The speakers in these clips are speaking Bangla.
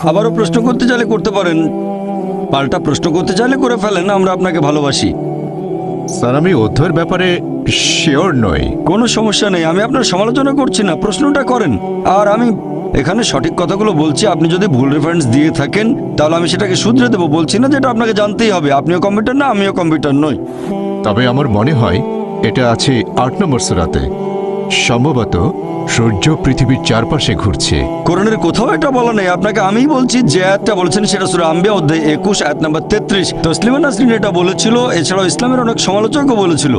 আবারও প্রশ্ন করতে চাইলে করতে পারেন, পাল্টা প্রশ্ন করতে চাইলে করে ফেলেন, আমরা আপনাকে ভালোবাসি। স্যার, আমি অধ্যয়ের ব্যাপারে শিওর নই। কোনো সমস্যা নেই, আমি আপনার সমালোচনা করছি না, প্রশ্নটা করেন। আর আমি এখানে সঠিক কথাগুলো বলছি, আপনি যদি ভুল রেফারেন্স দিয়ে থাকেন তাহলে আমি সেটাকে শুধরে দেবো। বলছি না যেটা আপনাকে জানতেই হবে, আপনিও কম্পিউটার না, আমিও কম্পিউটার নই। তবে আমার মনে হয় এটা আছে 8 নম্বর সূরাতে। সম্ভবত সূর্য পৃথিবীর চারপাশে ঘুরছে। কোরআনের কোথাও এটা বলা নেই, আপনাকে আমিই বলছি। যে আয়াতটা বলেছেন সেটা সূরা আম্বিয়া অধ্যায় 21 আয়াত নাম্বার 33। তসলিমা নাসরিন এটা বলেছিল, এছাড়াও ইসলামের অনেক সমালোচকও বলেছিল।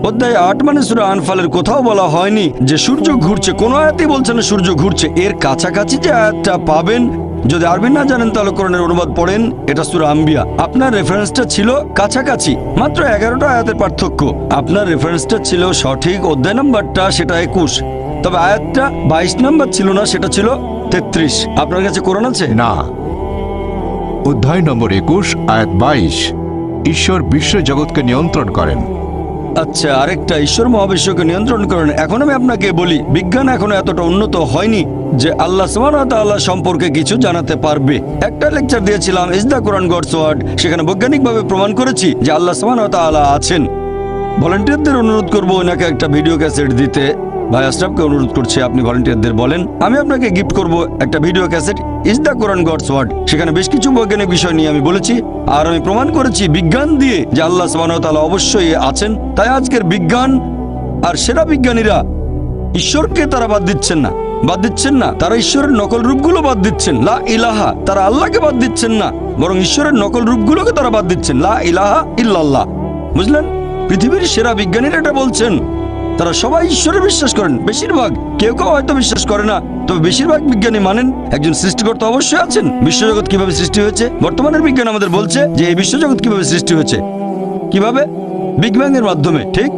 অধ্যায় 8 মানে সূরা আনফালের কোথাও বলা হয়নি যে সূর্য ঘুরছে, কোনো আয়াতেই বলছে না সূর্য ঘুরছে। এর কাছাকাছি যে আয়াতটা পাবেন, যদি আরবি না জানেন তাহলে কোরআনের অনুবাদ পড়েন, এটা সূরা আম্বিয়া। আপনার রেফারেন্সটা ছিল কাছাকাছি, মাত্র 11টা আয়াতের পার্থক্য। আপনার রেফারেন্সটা ছিল সঠিক, অধ্যায় নাম্বারটা সেটা 21, তবে আয়াতটা 22 নাম্বার ছিল না, সেটা ছিল 33। আপনার কাছে কোরআন আছে? না, অধ্যায় নম্বর 21 আয়াত 22, ঈশ্বর বিশ্ব জগৎকে নিয়ন্ত্রণ করেন। আচ্ছা, আরেকটা, ঈশ্বর মহাবিশ্বকে নিয়ন্ত্রণ করেন। এখন আমি আপনাকে বলি, বিজ্ঞান এখনো এতটা উন্নত হয়নি যে আল্লাহ সুবহানাহু ওয়া তাআলা সম্পর্কে কিছু জানাতে পারবে। একটা লেকচার দিয়েছিলাম, is the Quran God's word, সেখানে বৈজ্ঞানিকভাবে প্রমাণ করেছি যে আল্লাহ সুবহানাহু ওয়া তাআলা আছেন। ভলান্টিয়ারদের অনুরোধ করবো ওনাকে একটা ভিডিও ক্যাসেট দিতে। ভাই আশরাফকে অনুরোধ করছি, আপনি ভলান্টিয়ারদের বলেন আমি আপনাকে গিফট করব একটা video cassette, is the Quran God's word. সেখানে বেশ কিছু বৈজ্ঞানিক বিষয় নিয়ে আমি বলেছি, আর আমি প্রমাণ করেছি বিজ্ঞান দিয়ে যে আল্লাহ সুবহানাহু ওয়া তাআলা অবশ্যই আছেন। তাই আজকের বিজ্ঞান আর সেরা বিজ্ঞানীরা ঈশ্বরকে তারা বাদ দিচ্ছেন না, তারা ঈশ্বরের নকল রূপগুলো বাদ দিচ্ছেন। লা ইলাহা, তারা আল্লাহকে বাদ দিচ্ছেন না, বরং ঈশ্বরের নকল রূপগুলোকে তারা বাদ দিচ্ছেন। লা ইলাহা ইল্লাল্লাহ। বুঝলেন? পৃথিবীর সেরা বিজ্ঞানীরা এটা বলছেন। তারা সবাই ঈশ্বরে বিশ্বাস করেন, বেশিরভাগ, কেউ কেউ হয়তো বিশ্বাস করে না, তবে বেশিরভাগ বিজ্ঞানী মানেন একজন সৃষ্টিকর্তা অবশ্যই আছেন। বিশ্বজগৎ কিভাবে সৃষ্টি হয়েছে? বর্তমানের বিজ্ঞান আমাদের বলছে যে এই বিশ্বজগৎ কিভাবে সৃষ্টি হয়েছে। কিভাবে? বিগ ব্যাং এর মাধ্যমে। ঠিক?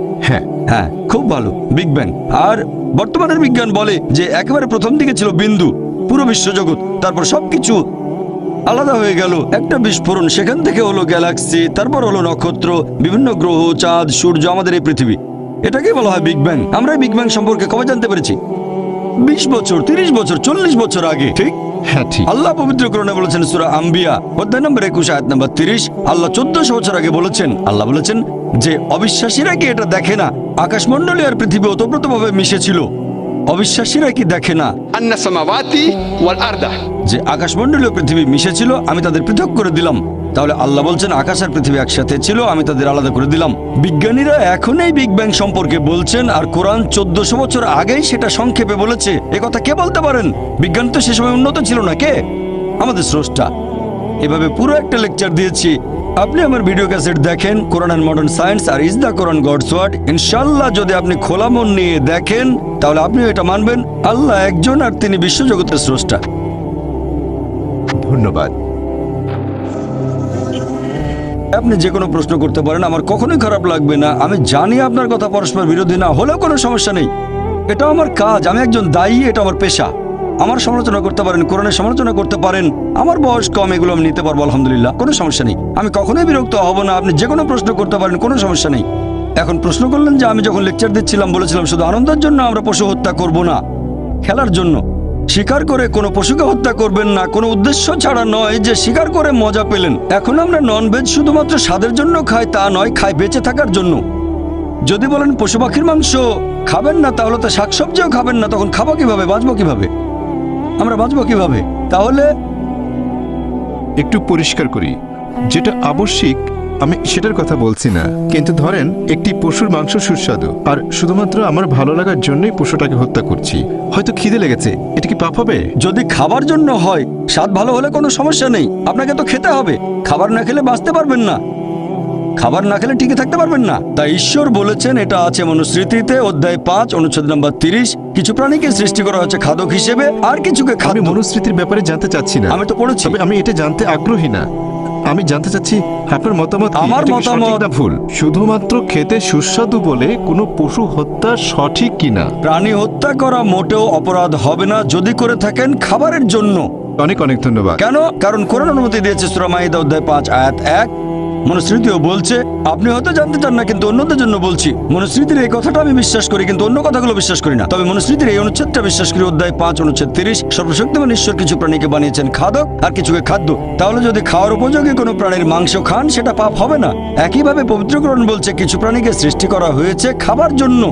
হ্যাঁ, খুব ভালো, বিগ ব্যাং। আর বর্তমানের বিজ্ঞান বলে যে একেবারে প্রথম দিকে ছিল বিন্দু, পুরো বিশ্বজগৎ, তারপর সবকিছু আলাদা হয়ে গেল, একটা বিস্ফোরণ, সেখান থেকে হলো গ্যালাক্সি, তারপর হলো নক্ষত্র, বিভিন্ন গ্রহ, চাঁদ, সূর্য, আমাদের এই পৃথিবী। এটাকেই বলা হয় বিগ ব্যাং। আমরা এই বিগ ব্যাং সম্পর্কে কবে জানতে পেরেছি? 20 বছর, 30 বছর, 40 বছর আগে। ঠিক? হ্যাঁ, ঠিক। আল্লাহ পবিত্র কোরআনে বলেছেন সূরা আম্বিয়া অধ্যায় নম্বর 21 আয়াত নম্বর 30, আল্লাহ 1400 বছর আগে বলেছেন, আল্লাহ বলেছেন যে অবিশ্বাসীরা কি এটা দেখে না আকাশমণ্ডলী আর পৃথিবী ওতপ্রোতভাবে মিশেছিল? অবিশ্বাসীরা কি দেখে না আন্না সামাওয়াতি ওয়াল আরদা, যে আকাশমণ্ডলী ও পৃথিবী মিশেছিল, আমি তাদের পৃথক করে দিলাম? তাহলে আল্লাহ বলছেন আকাশ আর পৃথিবী একসাথে ছিল, আমি তাদের আলাদা করে দিলাম। বিজ্ঞানীরা এখন এই বিগ ব্যাং সম্পর্কে বলছেন, আর কোরআন 1400 বছর আগেই সেটা সংক্ষেপে বলেছে। এ কথা কে বলতে পারেন? বিজ্ঞান তো সে সময় উন্নত ছিল না। কে? আমাদের স্রষ্টা। এভাবে পুরো একটা লেকচার দিয়েছি। আপনি আমার ভিডিও ক্যাসেট দেখেন, কোরআন অ্যান্ড মডার্ন সায়েন্স আর is the Quran God's word. ইনশাআল্লাহ যদি আপনি খোলা মন নিয়ে দেখেন তাহলে আপনিও এটা মানবেন, আল্লাহ একজন আর তিনি বিশ্বজগতের স্রষ্টা। ধন্যবাদ। আপনি যে কোনো প্রশ্ন করতে পারেন, আমার কখনোই খারাপ লাগবে না। আমি জানি আপনার কথা পরস্পর বিরোধী না হলেও কোনো সমস্যা নেই, এটা আমার কাজ, আমি একজন দায়ী, এটা আমার পেশা। আমার সমালোচনা করতে পারেন, কোরআনের সমালোচনা করতে পারেন, আমার বয়স কম, এগুলো আমি নিতে পারবো, আলহামদুলিল্লাহ, কোনো সমস্যা নেই। আমি কখনোই বিরক্ত হব না, আপনি যে কোনো প্রশ্ন করতে পারেন, কোনো সমস্যা নেই। এখন প্রশ্ন করলেন যে আমি যখন লেকচার দিচ্ছিলাম বলেছিলাম শুধু আনন্দের জন্য আমরা পশু হত্যা করব না, খেলার জন্য। শিকার করে কোনো পশুকে হত্যা করবেন না, কোনো উদ্দেশ্য ছাড়া নয় যে শিকার করে মজা পেলেন। এখন আমরা ননভেজ শুধুমাত্র স্বাদের জন্য খাই তা নয়, খাই বেঁচে থাকার জন্য। যদি বলেন পশু পাখির মাংস খাবেন না, তাহলে তো শাকসবজিও খাবেন না, তখন খাবো কিভাবে, বাঁচবো কিভাবে, আমরা বাঁচবো কিভাবে? তাহলে একটু পরিষ্কার করি, যেটা আবশ্যিক আমি সেটার কথা বলছি না, কিন্তু ধরেন একটি পশুর মাংস সুস্বাদু, আর শুধুমাত্র আমার ভালো লাগার জন্যই পশুটাকে হত্যা করছি। হয়তো খিদে লেগেছে, এটা কি পাপ হবে? যদি খাবার জন্য হয়, স্বাদ ভালো হলে কোনো সমস্যা নেই, আপনাকে তো খেতে হবে। খাবার না খেলে বাঁচতে পারবেন না, খাবার না খেলে টিকে থাকতে পারবেন না। তাই ঈশ্বর বলেছেন, এটা আছে মনুস্মৃতিতে অধ্যায় 5 অনুচ্ছেদ নম্বর 30, কিছু প্রাণীকে সৃষ্টি করা হচ্ছে খাদক হিসেবে, আর কিছুকে আমি খাদ্য। মনুস্মৃতির ব্যাপারে জানতে চাচ্ছি না, আমি তো পড়েছি। তবে আমি এটা জানতে আগ্রহী না। আমি জানতে চাচ্ছি আপনার মতামত কি? আমার এটা কি মতামত- সঠিক না ভুল? শুধুমাত্র খেতে সুস্বাদু বলে কোনো পশু হত্যা সঠিক কিনা? প্রাণী হত্যা করা মোটেও অপরাধ হবে না যদি করে থাকেন খাবারের জন্য। অনেক অনেক ধন্যবাদ। কেন? কারণ কোরআন অনুমতি দিয়েছে সূরা মাইদা অধ্যায় 5 আয়াত 1, মনুস্মৃতিও বলছে, আপনি হয়তো জানতে চান না কিন্তু অন্যদের জন্য বলছি, মনুস্মৃতির এই কথাটা আমি বিশ্বাস করি কিন্তু অন্য কথাগুলো বিশ্বাস করি না। তবে মনুস্মৃতির এই অনুচ্ছেদটা বিশ্বাস করি, অধ্যায় 5 অনুচ্ছেদ 30, সর্বশক্তিমান ঈশ্বর কিছু প্রাণীকে বানিয়েছেন খাদক আর কিছুকে খাদ্য। তাহলে যদি খাওয়ার উপযোগী কোনো প্রাণীর মাংস খান সেটা পাপ হবে না। একইভাবে পবিত্রকরণ বলছে কিছু প্রাণীকে সৃষ্টি করা হয়েছে খাবার জন্য।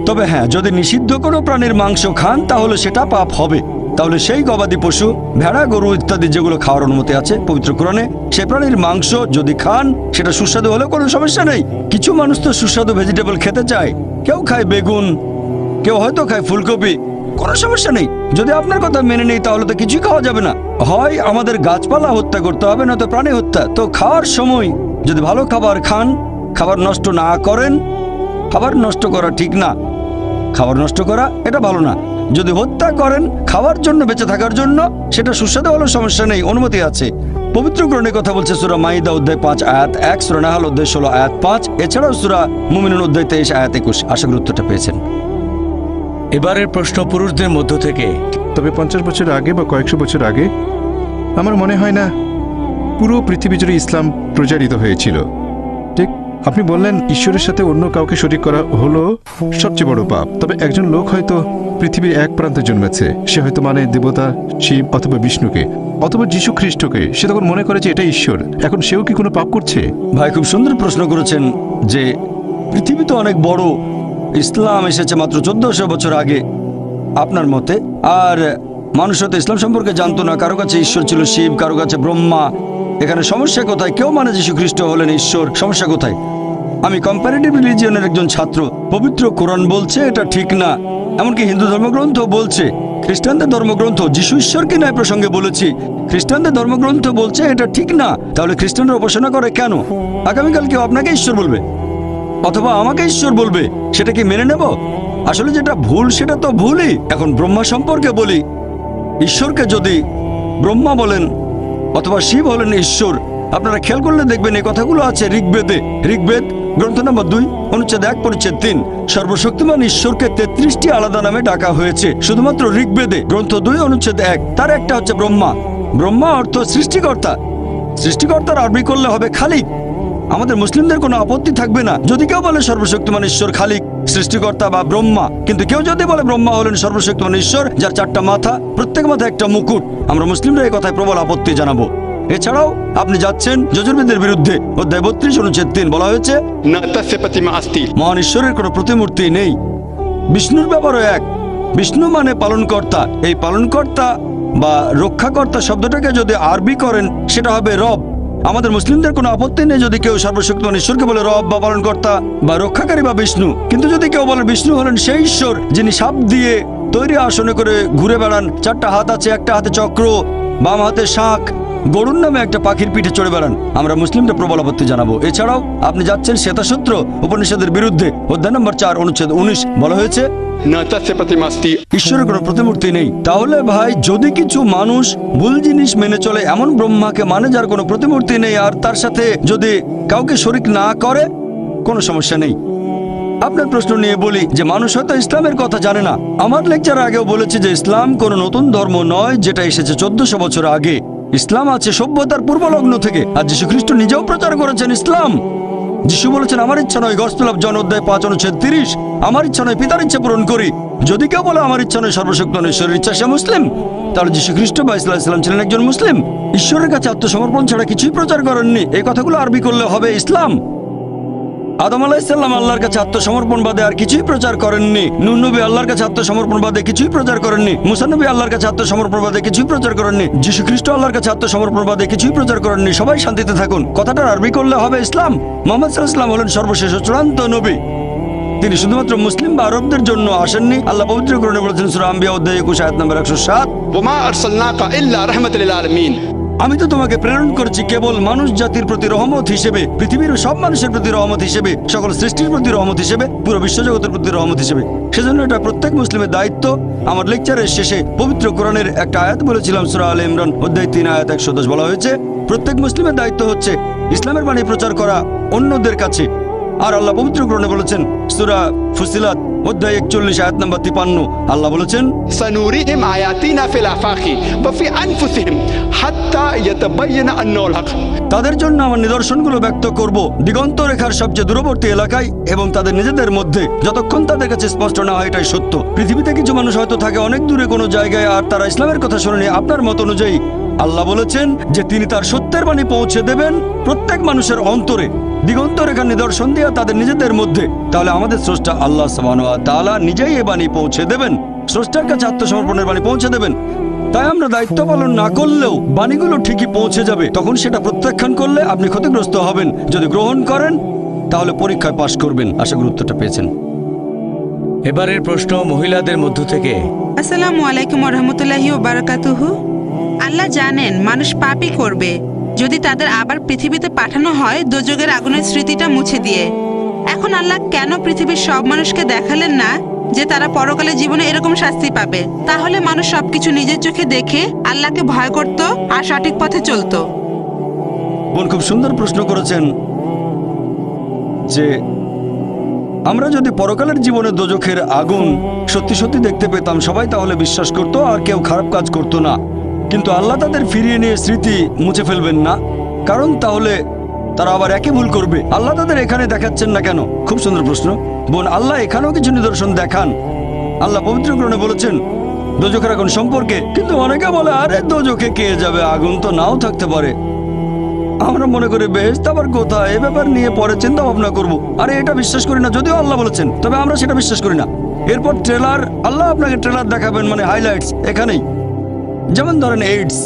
তবে হ্যাঁ, যদি নিষিদ্ধ কোনো প্রাণীর মাংস খান তাহলে সেটা পাপ হবে। তাহলে সেই গবাদি পশু, ভেড়া, গরু ইত্যাদি যেগুলো খাওয়ার অনুমতি আছে পবিত্র কোরআনে, সে প্রাণীর মাংস যদি খান সেটা সুস্বাদু হলেও কোনো সমস্যা নেই। কিছু মানুষ তো সুস্বাদু ভেজিটেবল খেতে চায়, কেউ খায় বেগুন, কেউ হয়তো খায় ফুলকপি, কোনো সমস্যা নেই। যদি আপনার কথা মেনে নেই তাহলে তো কিছুই খাওয়া যাবে না। হয় আমাদের গাছপালা হত্যা করতে হবে, না তো প্রাণী হত্যা। তো খাওয়ার সময় যদি ভালো খাবার খান, খাবার নষ্ট না করেন, খাবার নষ্ট করা ঠিক না, খাবার নষ্ট করা এটা ভালো না। যদি হত্যা করেন খাওয়ার জন্য, বেঁচে থাকার জন্য, সেটা সুস্বাদু হলেও সমস্যা নেই, অনুমতি আছে। পবিত্র কোরআনে কথা বলছে সূরা মাইদা অধ্যায় 5 আয়াত 1, সূরা নাহল অধ্যায় 16 আয়াত 5, এছাড়াও সূরা মুমিনুন অধ্যায় 23 আয়াত 21। আশা করি উত্তরটা পেয়েছেন। এবারের প্রশ্ন পুরুষদের মধ্য থেকে। তবে 50 বছর আগে বা কয়েকশো বছর আগে আমার মনে হয় না পুরো পৃথিবী জুড়ে ইসলাম প্রচারিত হয়েছিল। ঠিক আপনি বললেন ঈশ্বরের সাথে অন্য কাউকে শরীক করা হলো সবচেয়ে বড় পাপ। তবে একজন লোক হয়তো পৃথিবীর এক প্রান্তে জন্মেছে, সে হয়তো মানে দেবতা শিব অথবা বিষ্ণুকে অথবা যীশু খ্রিস্টকে, সে তখন মনে করে যে এটা ঈশ্বর। এখন সেও কি কোনো পাপ করছে? ভাই খুব সুন্দর প্রশ্ন করেছেন যে পৃথিবী তো অনেক বড়, ইসলাম এসেছে মাত্র 1400 বছর আগে আপনার মতে, আর মানুষ তো ইসলাম সম্পর্কে জানতো না। কারো কাছে ঈশ্বর ছিল শিব, কারো কাছে ব্রহ্মা। এখানে সমস্যা কোথায়? কেউ মানে যীশু খ্রিস্ট হলেন ঈশ্বর, সমস্যা কোথায়? আমি কম্পারেটিভ রিলিজিয়নের একজন ছাত্র, পবিত্র কোরআন বলছে এটা ঠিক না, এমনকি হিন্দু ধর্মগ্রন্থ বলছে, খ্রিস্টানদের ধর্মগ্রন্থ, যীশু ঈশ্বরকে নয় প্রসঙ্গে বলেছি, খ্রিস্টানদের ধর্মগ্রন্থ বলছে এটা ঠিক না। তাহলে খ্রিস্টানরা উপাসনা করে কেন? আগামীকাল কেউ আপনাকে ঈশ্বর বলবে অথবা আমাকে ঈশ্বর বলবে, সেটা কি মেনে নেব? আসলে যেটা ভুল সেটা তো ভুলই। এখন ব্রহ্মা সম্পর্কে বলি, ঈশ্বরকে যদি ব্রহ্মা বলেন অথবা শিব হলেন ঈশ্বর, আপনারা খেয়াল করলে দেখবেন এই কথাগুলো আছে ঋগ্বেদে। ঋগ্বেদ গ্রন্থ নম্বর 2 অনুচ্ছেদ 1 পরিচ্ছেদ 3, সর্বশক্তিমান ঈশ্বরকে 33টি আলাদা নামে ডাকা হয়েছে শুধুমাত্র ঋগ্বেদে গ্রন্থ 2 অনুচ্ছেদ 1। তার একটা হচ্ছে ব্রহ্মা। ব্রহ্মা অর্থ সৃষ্টিকর্তা। সৃষ্টিকর্তার আরবি করলে হবে খালিক। আমাদের মুসলিমদের কোনো আপত্তি থাকবে না যদি কেউ বলে সর্বশক্তিমান ঈশ্বর খালিক, সৃষ্টিকর্তা বা ব্রহ্মা। কিন্তু কেউ যদি বলে ব্রহ্মা হলেন সর্বশক্তিমান ঈশ্বর যার 4টা মাথা, প্রত্যেক মাথায় একটা মুকুট, আমরা মুসলিমরা এই কথায় প্রবল আপত্তি জানাবো। এছাড়াও আপনি যাচ্ছেন যজুর্বেদের বিরুদ্ধে। অধ্যায় 32 অনুচ্ছেদ 3 বলা হয়েছে न तस्य प्रतिमा अस्ति। মহান ঈশ্বরের কোনো প্রতিমূর্তি নেই। বিষ্ণুর ব্যাপারও এক। বিষ্ণু মানে পালনকর্তা। এই পালনকর্তা বা রক্ষাকর্তা শব্দটাকে যদি আরবি করেন সেটা হবে রব। আমাদের মুসলিমদের কোনো আপত্তি নেই যদি কেউ সর্বশক্তিমান ঈশ্বরকে বলে রব বা পালনকর্তা বা রক্ষাকারী বা বিষ্ণু। কিন্তু যদি কেউ বলে বিষ্ণু হলেন সেই ঈশ্বর যিনি সাপ দিয়ে তৈরি আসনে করে ঘুরে বেড়ান, 4টা হাত আছে, একটা হাতে চক্র, বাম হাতে শাঁখ, গরুর নামে একটা পাখির পিঠে চড়ে বেড়ান, আমরা মুসলিমদের প্রবল আপত্তি জানাবো। এছাড়াও আপনি যাচ্ছেন শ্বেতাসূত্র উপনিষদের বিরুদ্ধে। অধ্যায় নম্বর 4 অনুচ্ছেদ 19 বলা হয়েছে न तस्य प्रतिमा अस्ति। ঈশ্বরের কোনো প্রতিমূর্তি নেই। তাহলে ভাই যদি কিছু মানুষ ভুল জিনিস মেনে চলে, এমন ব্রহ্মাকে মানে যার কোনো প্রতিমূর্তি নেই, আর তার সাথে যদি কাউকে শরীক না করে, কোনো সমস্যা নেই। আপনার প্রশ্ন নিয়ে বলি যে মানুষ হয়তো ইসলামের কথা জানে না। আমার লেকচার আগেও বলেছি যে ইসলাম কোনো নতুন ধর্ম নয় যেটা এসেছে 1400 বছর আগে। ইসলাম আছে সভ্যতার পূর্বলগ্ন থেকে, আর যীশু খ্রিস্ট নিজেও প্রচার করেছেন ইসলাম। যিশু বলেছেন আমার ইচ্ছা নয়, গসপেল অফ জন অধ্যায় 5 অনুচ্ছেদ 30, আমার ইচ্ছা নয় পিতার ইচ্ছা পূরণ করি। যদি কেউ বলে আমার ইচ্ছা নয় সর্বশক্তিমান ঈশ্বরের ইচ্ছা, সে মুসলিম। তাহলে যীশু খ্রিস্ট বা ইসলাম ছিলেন একজন মুসলিম। ঈশ্বরের কাছে আত্মসমর্পণ ছাড়া কিছুই প্রচার করেননি। এই কথাগুলো আরবি করলে হবে ইসলাম। আদম আলাইহিসসালাম আল্লাহর কাছে আত্মসমর্পণ বাদে আর কিছুই প্রচার করেননি। নূহ নবী আল্লাহর কাছে আত্মসমর্পণ বাদে কিছুই প্রচার করেননি। মুসা নবী আল্লাহর কাছে আত্মসমর্পণ বাদে কিছুই প্রচার করেননি। যীশু খ্রিস্ট আল্লাহর কাছে আত্মসমর্পণ বাদে কিছুই প্রচার করেননি। সবাই শান্তিতে থাকুন, কথাটার আরবি করলে হবে ইসলাম। মুহাম্মদ সাল্লাল্লাহু আলাইহি ওয়াসাল্লাম হলেন সর্বশেষ ও চূড়ান্ত নবী। তিনি শুধুমাত্র মুসলিম বা আরবদের জন্য আসেননি। আল্লাহ পবিত্র কোরআনে বলেছেন সূরা আম্বিয়া অধ্যায় 21 আয়াত নম্বর 107, وما أرسلناك إلا رحمة للعالمين। আমি তো তোমাকে প্রেরণ করছি কেবল মানুষ জাতির প্রতি রহমত হিসেবে, পৃথিবীর সব মানুষের প্রতি রহমত হিসেবে, সকল সৃষ্টির প্রতি রহমত হিসেবে, পুরো বিশ্বজগতের প্রতি রহমত হিসেবে। সেজন্য এটা প্রত্যেক মুসলিমের দায়িত্ব। আমার লেকচারের শেষে পবিত্র কোরআনের একটা আয়াত বলেছিলাম, সূরা আলে ইমরান অধ্যায় 3 আয়াত 110 বলা হয়েছে প্রত্যেক মুসলিমের দায়িত্ব হচ্ছে ইসলামের বাণী প্রচার করা অন্যদের কাছে। আর আল্লাহ পবিত্র কোরআনে বলেছেন সূরা ফুসিলাত অধ্যায় 41 আয়াত নম্বর 53, আল্লাহ বলেছেন سنريهم آياتنا في الآفاق وفي أنفسهم حتى حتى يتبين أنه الحق. তাদের জন্য আমার নিদর্শনগুলো ব্যক্ত করব দিগন্ত রেখার সবচেয়ে দূরবর্তী এলাকায় এবং তাদের নিজেদের মধ্যে, যতক্ষণ তাদের কাছে স্পষ্ট না হয় এটাই সত্য। পৃথিবীতে কিছু মানুষ হয়তো থাকে অনেক দূরে কোনো জায়গায়, আর তারা ইসলামের কথা শুনেনি আপনার মত অনুযায়ী। আল্লাহ বলেছেন যে তিনি তার সত্যের বাণী পৌঁছে দেবেন প্রত্যেক মানুষের অন্তরে দিগন্ত রেখার নিদর্শন দিয়ে তাদের নিজেদের মধ্যে। তাহলে আমাদের স্রষ্টা আল্লাহ সুবহানাহু ওয়া তাআলা নিজেই এই বাণী পৌঁছে দেবেন, স্রষ্টার কাছে আত্মসমর্পণের বাণী পৌঁছে দেবেন। তাই আমরা দায়িত্ব পালন না করলেও বাণীগুলো ঠিকই পৌঁছে যাবে। তখন সেটা প্রত্যাখ্যান করলে আপনি ক্ষতিগ্রস্ত হবেন। যদি গ্রহণ করেন তাহলে পরীক্ষায় পাশ করবেন। আশা করি উত্তরটা পেয়েছেন। এবারের প্রশ্ন মহিলাদের মধ্য থেকে। আসসালামু আলাইকুম রহমতুল্লাহি ও বারাকাতুহু। আল্লাহ জানেন মানুষ পাপই করবে। যদি তাদের আবার পৃথিবীতে পাঠানো হয় দোজখের আগুনের স্মৃতিটা মুছে দিয়ে, এখন আল্লাহ কেন পৃথিবীর সব মানুষকে দেখালেন না যে তারা পরকালে জীবনে এরকম শাস্তি পাবে? তাহলে মানুষ সবকিছু নিজের চোখে দেখে আল্লাহকে ভয় করত আর সঠিক পথে চলতো। বোন খুব সুন্দর প্রশ্ন করেছেন যে আমরা যদি পরকালের জীবনে দোজখের আগুন সত্যি সত্যি দেখতে পেতাম, সবাই তাহলে বিশ্বাস করত আর কেউ খারাপ কাজ করত না। কিন্তু আল্লাহ তাদের ফিরিয়ে নিয়ে স্মৃতি মুছে ফেলবেন না, কারণ তাহলে তারা আবার একই ভুল করবে। আল্লাহ তাদের এখানে দেখাচ্ছেন না কেন? খুব সুন্দর প্রশ্ন বোন। আল্লাহ এখানেও কিছু নিদর্শন দেখান। আল্লাহ পবিত্র কোরআনে বলেছেন দোজখের আগুন সম্পর্কে, কিন্তু অনেকে বলে আরে দোজখে কে যাবে, আগুন তো নাও থাকতে পারে। আমরা মনে করি বেহেশত আবার কোথায়, এ ব্যাপার নিয়ে পরে চিন্তা ভাবনা করবো। আরে এটা বিশ্বাস করি না, যদিও আল্লাহ বলেছেন, তবে আমরা সেটা বিশ্বাস করি না। এরপর ট্রেলার, আল্লাহ আপনাকে ট্রেলার দেখাবেন, মানে হাইলাইটস এখানেই। যেমন ধরেন এইডস,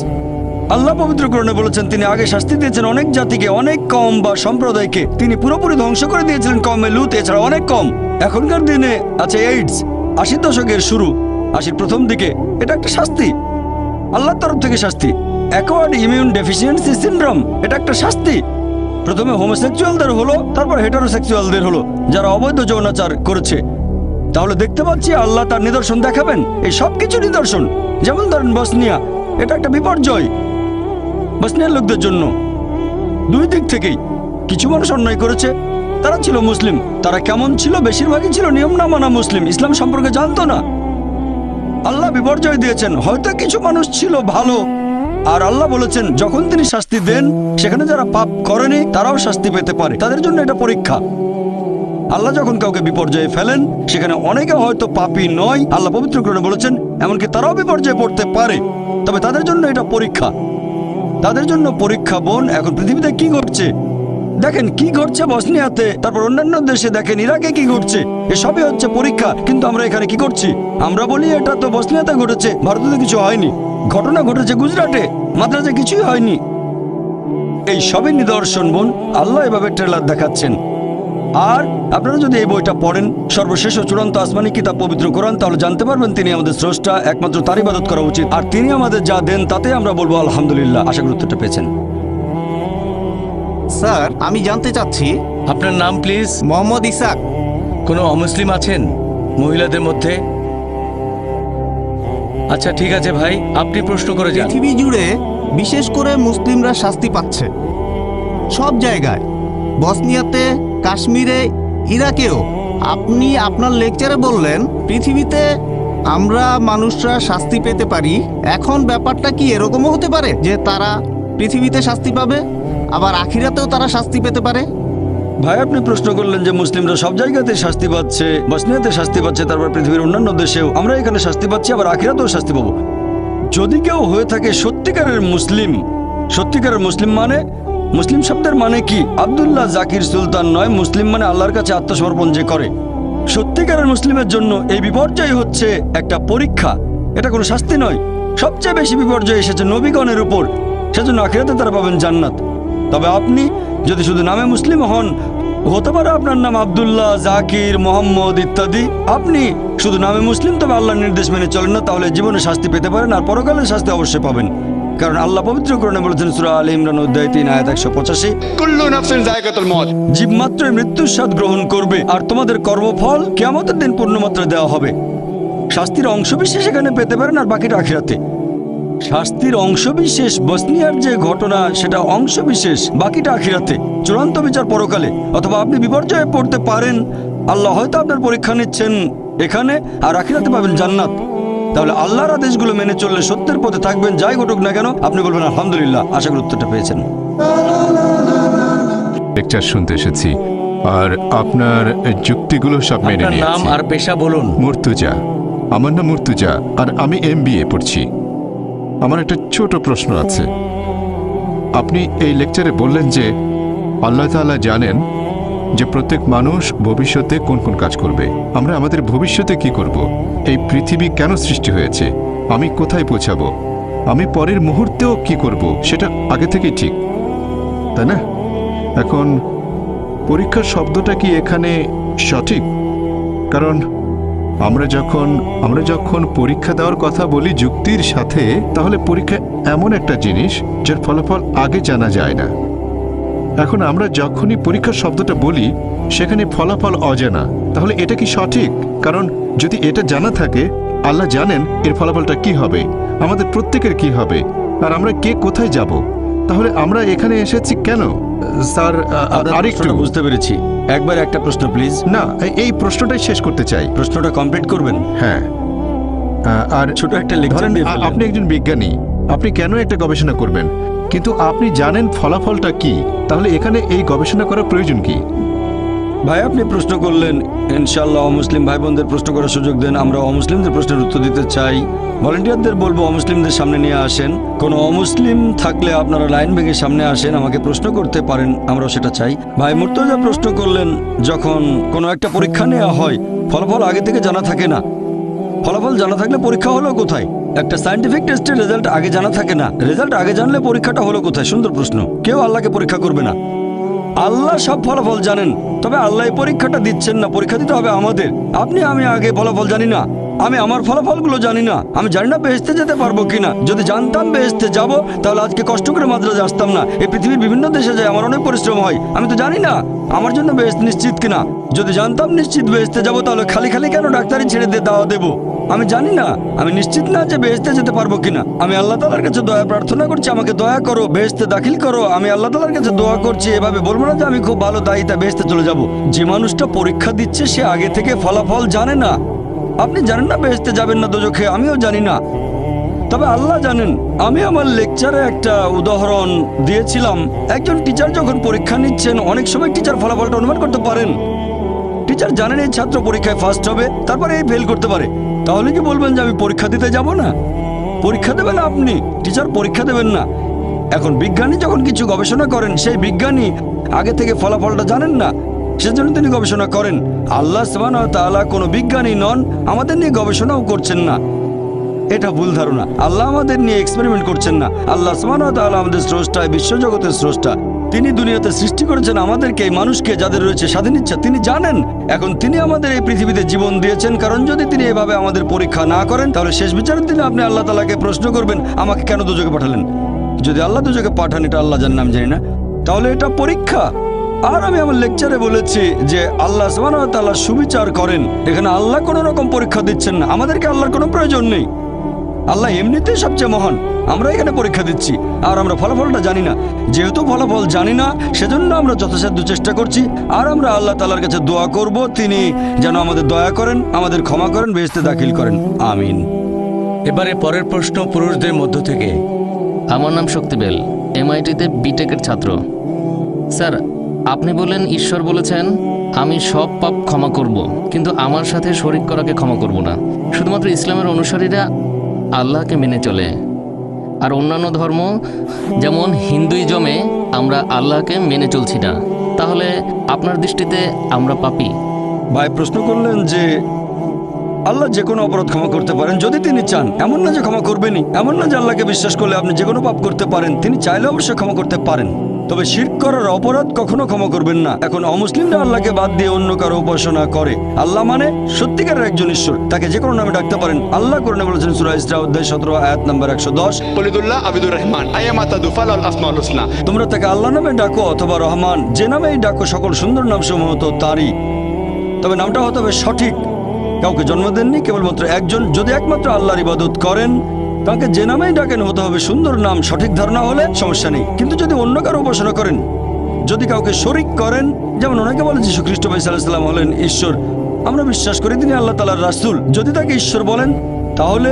আল্লাহ পবিত্র কোরআনে বলেছেন তিনি আগে শাস্তি দিয়েছেন অনেক জাতিকে, অনেক কম বা সম্প্রদায়কে তিনি পুরোপুরি ধ্বংস করে দিয়েছিলেন কওমে লূত, এছাড়া অনেক কম। এখনকার দিনে আছে এইডস, 80 দশকের শুরু, 80 প্রথম দিকে। এটা একটা শাস্তি, আল্লাহর তরফ থেকে শাস্তি। অ্যাকোয়ার্ড ইমিউন ডেফিসিয়েন্সি সিনড্রোম, এটা একটা শাস্তি। প্রথমে হোমোসেক্সুয়ালদের হলো, তারপর হেটারোসেক্সুয়ালদের হলো, যারা অবৈধ যৌনাচার করেছে। তাহলে দেখতে পাচ্ছি আল্লাহ তার নিদর্শন দেখাবেন, এই সব কিছু নিদর্শন। যেমন ধরেন বসনিয়া, এটা একটা বিপর্যয় বসনিয়ার লোকদের জন্য। দুই দিক থেকেই কিছু মানুষ অন্যায় করেছে, তারা ছিল মুসলিম। তারা কেমন ছিল? বেশিরভাগই ছিল নিয়ম না মানা মুসলিম, ইসলাম সম্পর্কে জানতো না। আল্লাহ বিপর্যয় দিয়েছেন। হয়তো কিছু মানুষ ছিল ভালো, আর আল্লাহ বলেছেন যখন তিনি শাস্তি দেন সেখানে যারা পাপ করেনি তারাও শাস্তি পেতে পারে, তাদের জন্য এটা পরীক্ষা। আল্লাহ যখন কাউকে বিপর্যয়ে ফেলেন সেখানে অনেকে হয়তো পাপী নয়, আল্লাহ পবিত্র কোরআনে বলেছেন এমনকি তারাও বিপর্যয়ে পড়তে পারে, তবে তাদের জন্য এটা পরীক্ষা, তাদের জন্য পরীক্ষা। বোন এখন পৃথিবীতে কি ঘটছে দেখেন, কি ঘটছে বসনিয়াতে, তারপর অন্যান্য দেশে দেখেন, ইরাকে কি ঘটছে, এসবই হচ্ছে পরীক্ষা। কিন্তু আমরা এখানে কি করছি? আমরা বলি এটা তো বসনিয়াতে ঘটেছে, ভারতে কিছু হয়নি। ঘটনা ঘটেছে গুজরাটে, মাদ্রাজে কিছুই হয়নি। এই সবই নিদর্শন বোন। আল্লাহ এভাবে ট্রেলার দেখাচ্ছেন। আর আপনারা যদি এই বইটা পড়েন, সর্বশেষ ও চূড়ান্ত আসমানি কিতাব পবিত্র কোরআন, তাহলে জানতে পারবেন তিনি আমাদের স্রষ্টা, একমাত্র তার ইবাদত করা উচিত। আর তিনি আমাদের যা দেন তাতে আমরা বলবো আলহামদুলিল্লাহ। আশা করি উত্তরটা পেয়েছেন। স্যার, আমি জানতে চাচ্ছি আপনার নাম প্লিজ? মোহাম্মদ ইসাক। কোনো অমুসলিম আছেন মহিলাদের মধ্যে? আচ্ছা ঠিক আছে ভাই, আপনি প্রশ্ন করে যান। পৃথিবী জুড়ে বিশেষ করে মুসলিমরা শাস্তি পাচ্ছে সব জায়গায়, বসনিয়াতে, কাশ্মীরে, ইরাকেও। আপনি আপনার লেকচারে বললেন পৃথিবীতে আমরা মানুষরা শাস্তি পেতে পারি। এখন ব্যাপারটা কি এরকমও হতে পারে যে তারা পৃথিবীতে শাস্তি পাবে, আবার আখিরাতেও তারা শাস্তি পেতে পারে? ভাই আপনি প্রশ্ন করলেন যে মুসলিমরা সব জায়গাতে শাস্তি পাচ্ছে, বসনিয়াতে শাস্তি পাচ্ছে, তারপর পৃথিবীর অন্যান্য দেশেও আমরা এখানে শাস্তি পাচ্ছি, আবার আখিরাতেও শাস্তি পাবো। যদি কেউ হয়ে থাকে সত্যিকারের মুসলিম, সত্যিকারের মুসলিম মানে, মুসলিম শব্দের মানে কি? আব্দুল্লাহ জাকির সুলতান নয়, মুসলিম মানে আল্লাহর কাছে আত্মসমর্পণ যে করে। সত্যিকারের মুসলিমের জন্য এই বিপর্যয় হচ্ছে একটা পরীক্ষা, এটা কোনো শাস্তি নয়। সবচেয়ে বেশি বিপর্যয় এসেছে নবীগণের উপর, সেজন্য আখিরাতে তারা পাবেন জান্নাত। তবে আপনি যদি শুধু নামে মুসলিম হন, হতে পারে আপনার নাম আব্দুল্লাহ, জাকির, মোহাম্মদ ইত্যাদি, আপনি শুধু নামে মুসলিম তবে আল্লাহর নির্দেশ মেনে চলেন না, তাহলে জীবনে শাস্তি পেতে পারেন, আর পরকালের শাস্তি অবশ্যই পাবেন। কারণ আল্লাহ পবিত্র কোরআনে বলেছেন সূরা আলে ইমরান অধ্যায় 3 আয়াত 185, कुल्लु नफ्सिन जायकातुल मौत। জীব মাত্রই মৃত্যুর স্বাদ গ্রহণ করবে, আর তোমাদের কর্মফল কিয়ামতের দিন পূর্ণমাত্রায় দেওয়া হবে। শাস্তির অংশবিশেষ এখানে পেতে পারেন, আর বাকিটা আখিরাতে। শাস্তির অংশবিশেষ বসনিয়ার যে ঘটনা সেটা অংশবিশেষ, বাকিটা আখিরাতে, চূড়ান্ত বিচার পরকালে। অথবা আপনি বিপর্যয়ে পড়তে পারেন, আল্লাহ হয়তো আপনার পরীক্ষা নিচ্ছেন এখানে, আর আখিরাতে পাবেন জান্নাত। তাহলে আল্লাহর আদেশগুলো মেনে চললে সত্যের পথে থাকবেন, যাই ঘটুক না কেন আপনি বলবেন আলহামদুলিল্লাহ। আশা করি উত্তরটা পেয়েছেন। লেকচার শুনতে এসেছি আর আপনার যুক্তিগুলো সব মেনে আপনার নাম নিয়েছি। আর পেশা বলুন। মুর্তুজা, আমার নাম মুর্তুজা আর আমি MBA পড়ছি। আমার একটা ছোট প্রশ্ন আছে। আপনি এই লেকচারে বললেন যে আল্লাহ তাআলা জানেন যে প্রত্যেক মানুষ ভবিষ্যতে কোন কোন কাজ করবে। আমরা আমাদের ভবিষ্যতে কি করব? এই পৃথিবী কেন সৃষ্টি হয়েছে? আমি কোথায় পৌঁছাবো? আমি পরের মুহূর্তেও কি করব সেটা আগে থেকেই ঠিক, তাই না? এখন পরীক্ষার শব্দটা কি এখানে সঠিক? কারণ আমরা যখন পরীক্ষা দেওয়ার কথা বলি যুক্তির সাথে, তাহলে পরীক্ষা এমন একটা জিনিস যার ফলাফল আগে জানা যায় না। এখন আমরা যখনই পরীক্ষার শব্দটা বলি সেখানে ফলাফল অজানা, তাহলে এটা কি সঠিক? কারণ যদি এটা জানা থাকে, আল্লাহ জানেন এর ফলাফলটা কি হবে, আমাদের প্রত্যেকের কি হবে, আর আমরা কে কোথায় যাব, তাহলে আমরা এখানে এসেছি কেন? স্যার আপনার আরেকটু প্রশ্নটা বুঝতে পেরেছি। একবার একটা প্রশ্ন প্লিজ। না, এই প্রশ্নটাই শেষ করতে চাই। প্রশ্নটা কমপ্লিট করবেন। হ্যাঁ, আর ছোট একটা লেকচার ধরেন দিয়ে ফেললেন। আপনি একজন বিজ্ঞানী, আপনি কেন একটা গবেষণা করবেন কিন্তু আপনি জানেন ফলাফলটা কি, তাহলে এখানে এই গবেষণা করার প্রয়োজন কি? ভাই আপনি প্রশ্ন করলেন, ইনশাআল্লাহ অমুসলিম ভাই বোনদের প্রশ্ন করার সুযোগ দেন। আমরা অমুসলিমদের প্রশ্নের উত্তর দিতে চাই। ভলেন্টিয়ারদের বলবো অমুসলিমদের সামনে নিয়ে আসেন। কোনো অমুসলিম থাকলে আপনারা লাইন ভেঙে সামনে আসেন, আমাকে প্রশ্ন করতে পারেন, আমরাও সেটা চাই। ভাই মুর্তজা প্রশ্ন করলেন, যখন কোনো একটা পরীক্ষা নেওয়া হয় ফলাফল আগে থেকে জানা থাকে না, ফলাফল জানা থাকলে পরীক্ষা হলো কোথায়? একটা সায়েন্টিফিক টেস্টের রেজাল্ট আগে জানা থাকে না, রেজাল্ট আগে জানলে পরীক্ষাটা হলো কোথায়? সুন্দর প্রশ্ন। কেউ আল্লাহকে পরীক্ষা করবে না, আল্লাহ সব ফলাফল জানেন, তবে আল্লাহ এই পরীক্ষাটা দিচ্ছেন না, পরীক্ষা দিতে হবে আমাদের। আপনি আমি আগে ফলাফল জানি না, আমি আমার ফলাফলগুলো জানি না, আমি জানি না বেহেশতে যেতে পারবো কিনা। যদি জানতাম বেহেশতে যাব তাহলে আজকে কষ্ট করে মাদ্রাসে আসতাম না। এই পৃথিবীর বিভিন্ন দেশে যায়, আমার অনেক পরিশ্রম হয়, আমি তো জানি না আমার জন্য বেহেশত নিশ্চিত কিনা। যদি জানতাম নিশ্চিত বেহেশতে যাব তাহলে খালি খালি কেন ডাক্তারি ছেড়ে দিয়ে দাওয়া দেবো? আমি জানি না, আমি নিশ্চিত না যে বেহেশতে যেতে পারবো কিনা। আমি আল্লাহ তাআলার কাছে দয়া প্রার্থনা করছি, আমাকে দয়া করো, বেহেশতে দাখিল করো। আমি আল্লাহ তাআলার কাছে দোয়া করছি। এভাবে বলবো না যে আমি খুব ভালো দায়িতা বেহেশতে চলে যাব। যে মানুষটা পরীক্ষা দিচ্ছে সে আগে থেকে ফলাফল জানে না। আপনি জানেন না বেহেশতে যাবেন না দোজখে, আমিও জানি না, তবে আল্লাহ জানেন। আমি আমার লেকচারে একটা উদাহরণ দিয়েছিলাম। একজন টিচার যখন পরীক্ষা নিচ্ছেন, অনেক সময় টিচার ফলাফলটা অনুমান করতে পারেন। টিচার জানেন এই ছাত্র পরীক্ষায় ফার্স্ট হবে, তারপরে এই ফেল করতে পারে। তাহলে কি বলবেন যে আমি পরীক্ষা দিতে যাব না? পরীক্ষা দেবেন আপনি, টিচার পরীক্ষা দেবেন না। এখন বিজ্ঞানী যখন কিছু গবেষণা করেন, সেই বিজ্ঞানী আগে থেকে ফলাফলটা জানেন না, সেজন্য তিনি গবেষণা করেন। আল্লাহ সুবহানাহু ওয়া তাআলা কোনো বিজ্ঞানী নন, আমাদের নিয়ে গবেষণাও করছেন না, এটা ভুল ধারণা। আল্লাহ আমাদের নিয়ে এক্সপেরিমেন্ট করছেন না। আল্লাহ সুবহানাহু ওয়া তাআলা আমাদের স্রষ্টা, বিশ্বজগতের স্রষ্টা। তিনি দুনিয়াতে সৃষ্টি করেছেন আমাদেরকে, এই মানুষকে, যাদের রয়েছে স্বাধীন ইচ্ছা। তিনি জানেন। এখন তিনি আমাদের এই পৃথিবীতে জীবন দিয়েছেন, কারণ যদি তিনি এভাবে আমাদের পরীক্ষা না করেন তাহলে শেষ বিচারের দিনে আপনি আল্লাহ তাআলাকে প্রশ্ন করবেন, আমাকে কেন দোজখে পাঠালেন? যদি আল্লাহ দোজখে পাঠান, এটা আল্লাহ জানেন, আমি জানি না, তাহলে এটা পরীক্ষা। আর আমি আমার লেকচারে বলেছি যে আল্লাহ সুবহানাহু ওয়া তাআলা সুবিচার করেন। এখানে আল্লাহ কোনো রকম পরীক্ষা দিচ্ছেন না, আমাদেরকে আল্লাহর কোনো প্রয়োজন নেই। আল্লাহ এমনিতেই সবচেয়ে মহান, আমরা এখানে পরীক্ষা দিচ্ছি আর আমরা ফলাফলটা জানি না। যেহেতু ফলাফল জানি না, সেজন্য আমরা যথাসাধ্য চেষ্টা করছি। আর আমরা আল্লাহ তাআলার কাছে দোয়া করব, তিনি যেন আমাদের দয়া করেন, আমাদের ক্ষমা করেন, বেহেশতে দাখিল করেন। আমিন। এবারে পরের প্রশ্ন পুরুষদের মধ্য থেকে। আমার নাম শক্তিবেল, MIT-তে বিটেকের ছাত্র। স্যার, আপনি বললেন ঈশ্বর বলেছেন আমি সব পাপ ক্ষমা করব, কিন্তু আমার সাথে শরিক করাকে ক্ষমা করব না। শুধুমাত্র ইসলামের অনুসারীরা আল্লাহকে মেনে চলে, আর অন্যান্য ধর্ম যেমন হিন্দুইজমে আমরা আল্লাহকে মেনে চলছি না। তাহলে আপনার দৃষ্টিতে আমরা পাপী? ভাই প্রশ্ন করলেন যে আল্লাহ যে কোনো অপরাধ ক্ষমা করতে পারেন যদি তিনি চান। এমন না যে ক্ষমা করবেনই, এমন না যে আল্লাহকে বিশ্বাস করলে আপনি যে কোনো পাপ করতে পারেন। তিনি চাইলে অবশ্যই ক্ষমা করতে পারেন, তবে শিরক করার অপরাধ কখনো ক্ষমা করবেন না। এখন অমুসলিমরা আল্লাহকে বাদ দিয়ে অন্য কারো উপাসনা করে। আল্লাহ মানে সত্যিকারের একজন ঈশ্বর, তাকে যে কোনো নামে ডাকতে পারেন। আল্লাহ কোরআনে বলেছেন সূরা ইসরা অধ্যায় 17 আয়াত নাম্বার 110, কুলিদুল্লাহ আবিদুর রহমান আইয়ামা তাদুফাল আল আসমাউল হুসনা। তোমরা তাকে আল্লাহ নামে ডাকো অথবা রহমান, যে নামেই ডাকো সকল সুন্দর নাম সমূহ তো তারই, তবে নামটা হতে হবে সঠিক। কাউকে জন্ম দেননি, কেবলমাত্র একজন। যদি একমাত্র আল্লাহর ইবাদত করেন, তাকে যে নামেই ডাকেন হতে হবে সুন্দর নাম। সঠিক ধারণা হলে সমস্যা নেই। কিন্তু যদি অন্য কারো উপাসনা করেন, যদি কাউকে শরিক করেন, যেমন অনেকে বলে যীশু খ্রিস্ট ভাই সাল্লাল্লাহু আলাইহি ওয়াসাল্লাম হলেন ঈশ্বর, আমরা বিশ্বাস করি তিনি আল্লাহ তাআলার রাসূল। যদি তাকে ঈশ্বর বলেন তাহলে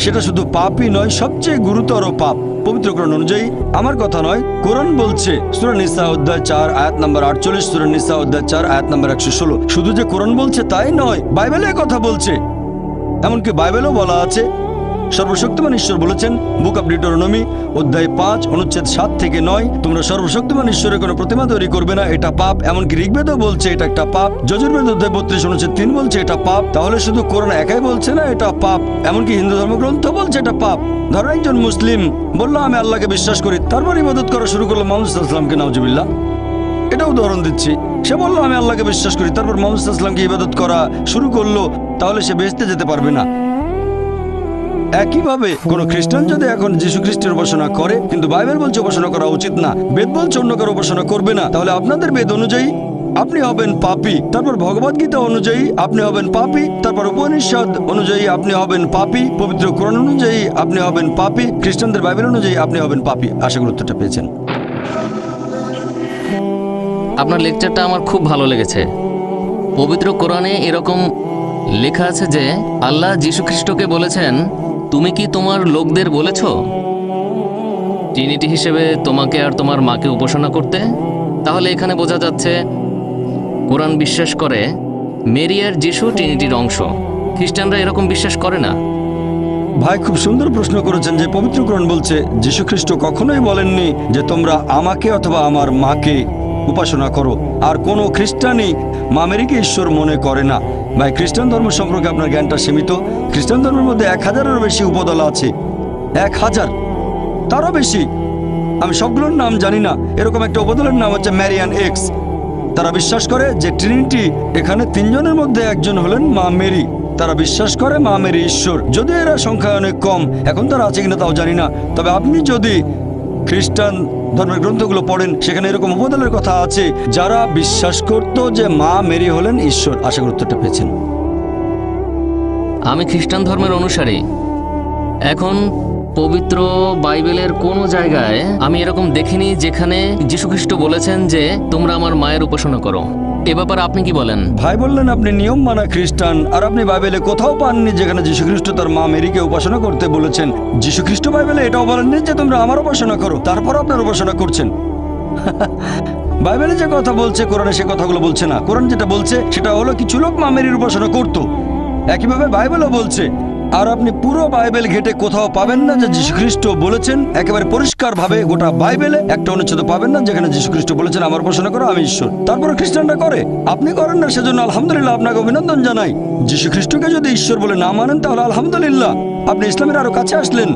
সেটা শুধু পাপই নয়, সবচেয়ে গুরুতর পাপ। পবিত্র কোরআন অনুযায়ী, আমার কথা নয়, কোরআন বলছে সূরা নিসা অধ্যায় 4 আয়াত নম্বর 48, সূরা নিসা অধ্যায় 4 আয়াত নম্বর 116। শুধু যে কোরআন বলছে তাই নয়, বাইবেলে কথা বলছে। এমনকি বাইবেলও বলা আছে, সর্বশক্তিমান ঈশ্বর বলেছেন, বুক অব ডিউটেরোনমি অধ্যায় 5 অনুচ্ছেদ 7 থেকে 9, তোমরা সর্বশক্তিমান ঈশ্বরের কোনো প্রতিমা তৈরি করবে না, এটা পাপ। এমনকি ঋগ্বেদও বলছে এটা একটা পাপ। যজুর্বেদ অধ্যায় 32 অনুচ্ছেদ 3 বলছে এটা পাপ। তাহলে শুধু কোরআন একাই বলছে না এটা পাপ, এমনকি হিন্দু ধর্মগ্রন্থ বলছে এটা পাপ। ধরো একজন মুসলিম বললো আমি আল্লাহকে বিশ্বাস করি, তারপর ইবাদত করা শুরু করলো মুহাম্মদ সাল্লাল্লাহু আলাইহি ওয়াসাল্লামকে, নাউজুবিল্লাহ। এটা উদাহরণ দিচ্ছি। সে বললো আমি আল্লাহকে বিশ্বাস করি, তারপর মুহাম্মদ সাল্লাল্লাহু আলাইহি ওয়াসাল্লামকে ইবাদত করা শুরু করলো, তাহলে সে বেহেশতে যেতে পারবে না। একইভাবে কোন খ্রিস্টান যদি এখন যীশু খ্রিস্টের উপাসনা করে, কিন্তু বাইবেল বলছে উপাসনা করা উচিত না, বেদ বলছে অন্য কারো উপাসনা করবে না, তাহলে আপনাদের বেদ অনুযায়ী আপনি হবেন পাপী, তারপর ভগবদ্গীতা অনুযায়ী আপনি হবেন পাপী, তারপর উপনিষদ অনুযায়ী আপনি হবেন পাপী, পবিত্র কোরআন অনুযায়ী আপনি হবেন পাপী, খ্রিস্টানদের বাইবেল অনুযায়ী আপনি হবেন পাপী। আশা করি উত্তরটা পেয়েছেন। আপনার লেকচারটা আমার খুব ভালো লেগেছে। পবিত্র কোরআনে এরকম লেখা আছে যে আল্লাহ যীশু খ্রিস্টকে বলেছেন, তুমি কি তোমার লোকদের বলেছ ট্রিনিটি হিসেবে তোমাকে আর তোমার মাকে উপাসনা করতে? তাহলে এখানে বোঝা যাচ্ছে কোরআন বিশ্বাস করে মেরি আর যীশু ট্রিনিটির অংশ। খ্রিস্টানরা এরকম বিশ্বাস করে না। ভাই খুব সুন্দর প্রশ্ন করেছেন যে পবিত্র কোরআন বলছে যীশু খ্রিস্ট কখনোই বলেননি যে তোমরা আমাকে অথবা আমার মাকে উপাসনা করো, আর কোনো খ্রিস্টানই মা মেরিকে ঈশ্বর মনে করে না। ভাই খ্রিস্টান ধর্ম সম্পর্কে আপনার জ্ঞানটা সীমিত। খ্রিস্টান ধর্মের মধ্যে 1000-এরও বেশি উপদল আছে, 1000 তারও বেশি। আমি সবগুলোর নাম জানি না। এরকম একটা উপদলের নাম হচ্ছে ম্যারিয়ান এক্স। তারা বিশ্বাস করে যে ট্রিনিটি, এখানে 3 জনের মধ্যে একজন হলেন মা মেরি। তারা বিশ্বাস করে মা মেরি ঈশ্বর, যদিও এরা সংখ্যায় অনেক কম, এখন তারা আছে কিনা তাও জানি না। তবে আপনি যদি খ্রিস্টান ধর্মের গ্রন্থগুলো পড়েন, সেখানে এরকম উপদলের কথা আছে যারা বিশ্বাস করত যে মা মেরি হলেন ঈশ্বর। আশা করি উত্তরটা পেয়েছেন। আমি খ্রিস্টান ধর্মের অনুসারী। এখন পবিত্র বাইবেলের কোনো জায়গায় আমি এরকম দেখিনি যেখানে যীশুখ্রিস্ট বলেছেন যে তোমরা আমার মায়ের উপাসনা করো। এ ব্যাপারে আপনি কি বলেন? ভাই বললেন আপনি নিয়ম মানা খ্রিস্টান, আর আপনি বাইবেলে কোথাও পাননি যেখানে যীশুখ্রিস্ট তার মা মেরিকে উপাসনা করতে বলেছেন। যীশুখ্রিস্ট বাইবেলে এটাও বলেননি যে তোমরা আমার উপাসনা করো, তারপর আপনার উপাসনা করছেন। বাইবেলে যে কথা বলছে কোরআনে সে কথাগুলো বলছে না। কোরআন যেটা বলছে সেটা হলো কিছু লোক মা মেরির উপাসনা করতো, একইভাবে বাইবেলও বলছে। আর আপনি পুরো বাইবেল ঘেটে কোথাও পাবেন না যে যীশুখ্রিস্ট বলেছেন একেবারে পরিষ্কারভাবে, গোটা বাইবেলে একটা অনুচ্ছেদ পাবেন না যেখানে যীশুখ্রিস্ট বলেছেন আমার উপাসনা করো, আমি ঈশ্বর। তারপরে খ্রিস্টানরা করে, আপনি করেন না, সেজন্য আলহামদুলিল্লাহ, আপনাকে অভিনন্দন জানাই। যীশুখ্রিস্টকে যদি ঈশ্বর বলে না মানেন তাহলে আলহামদুলিল্লাহ, আপনি ইসলামের আরো কাছে আসলেন।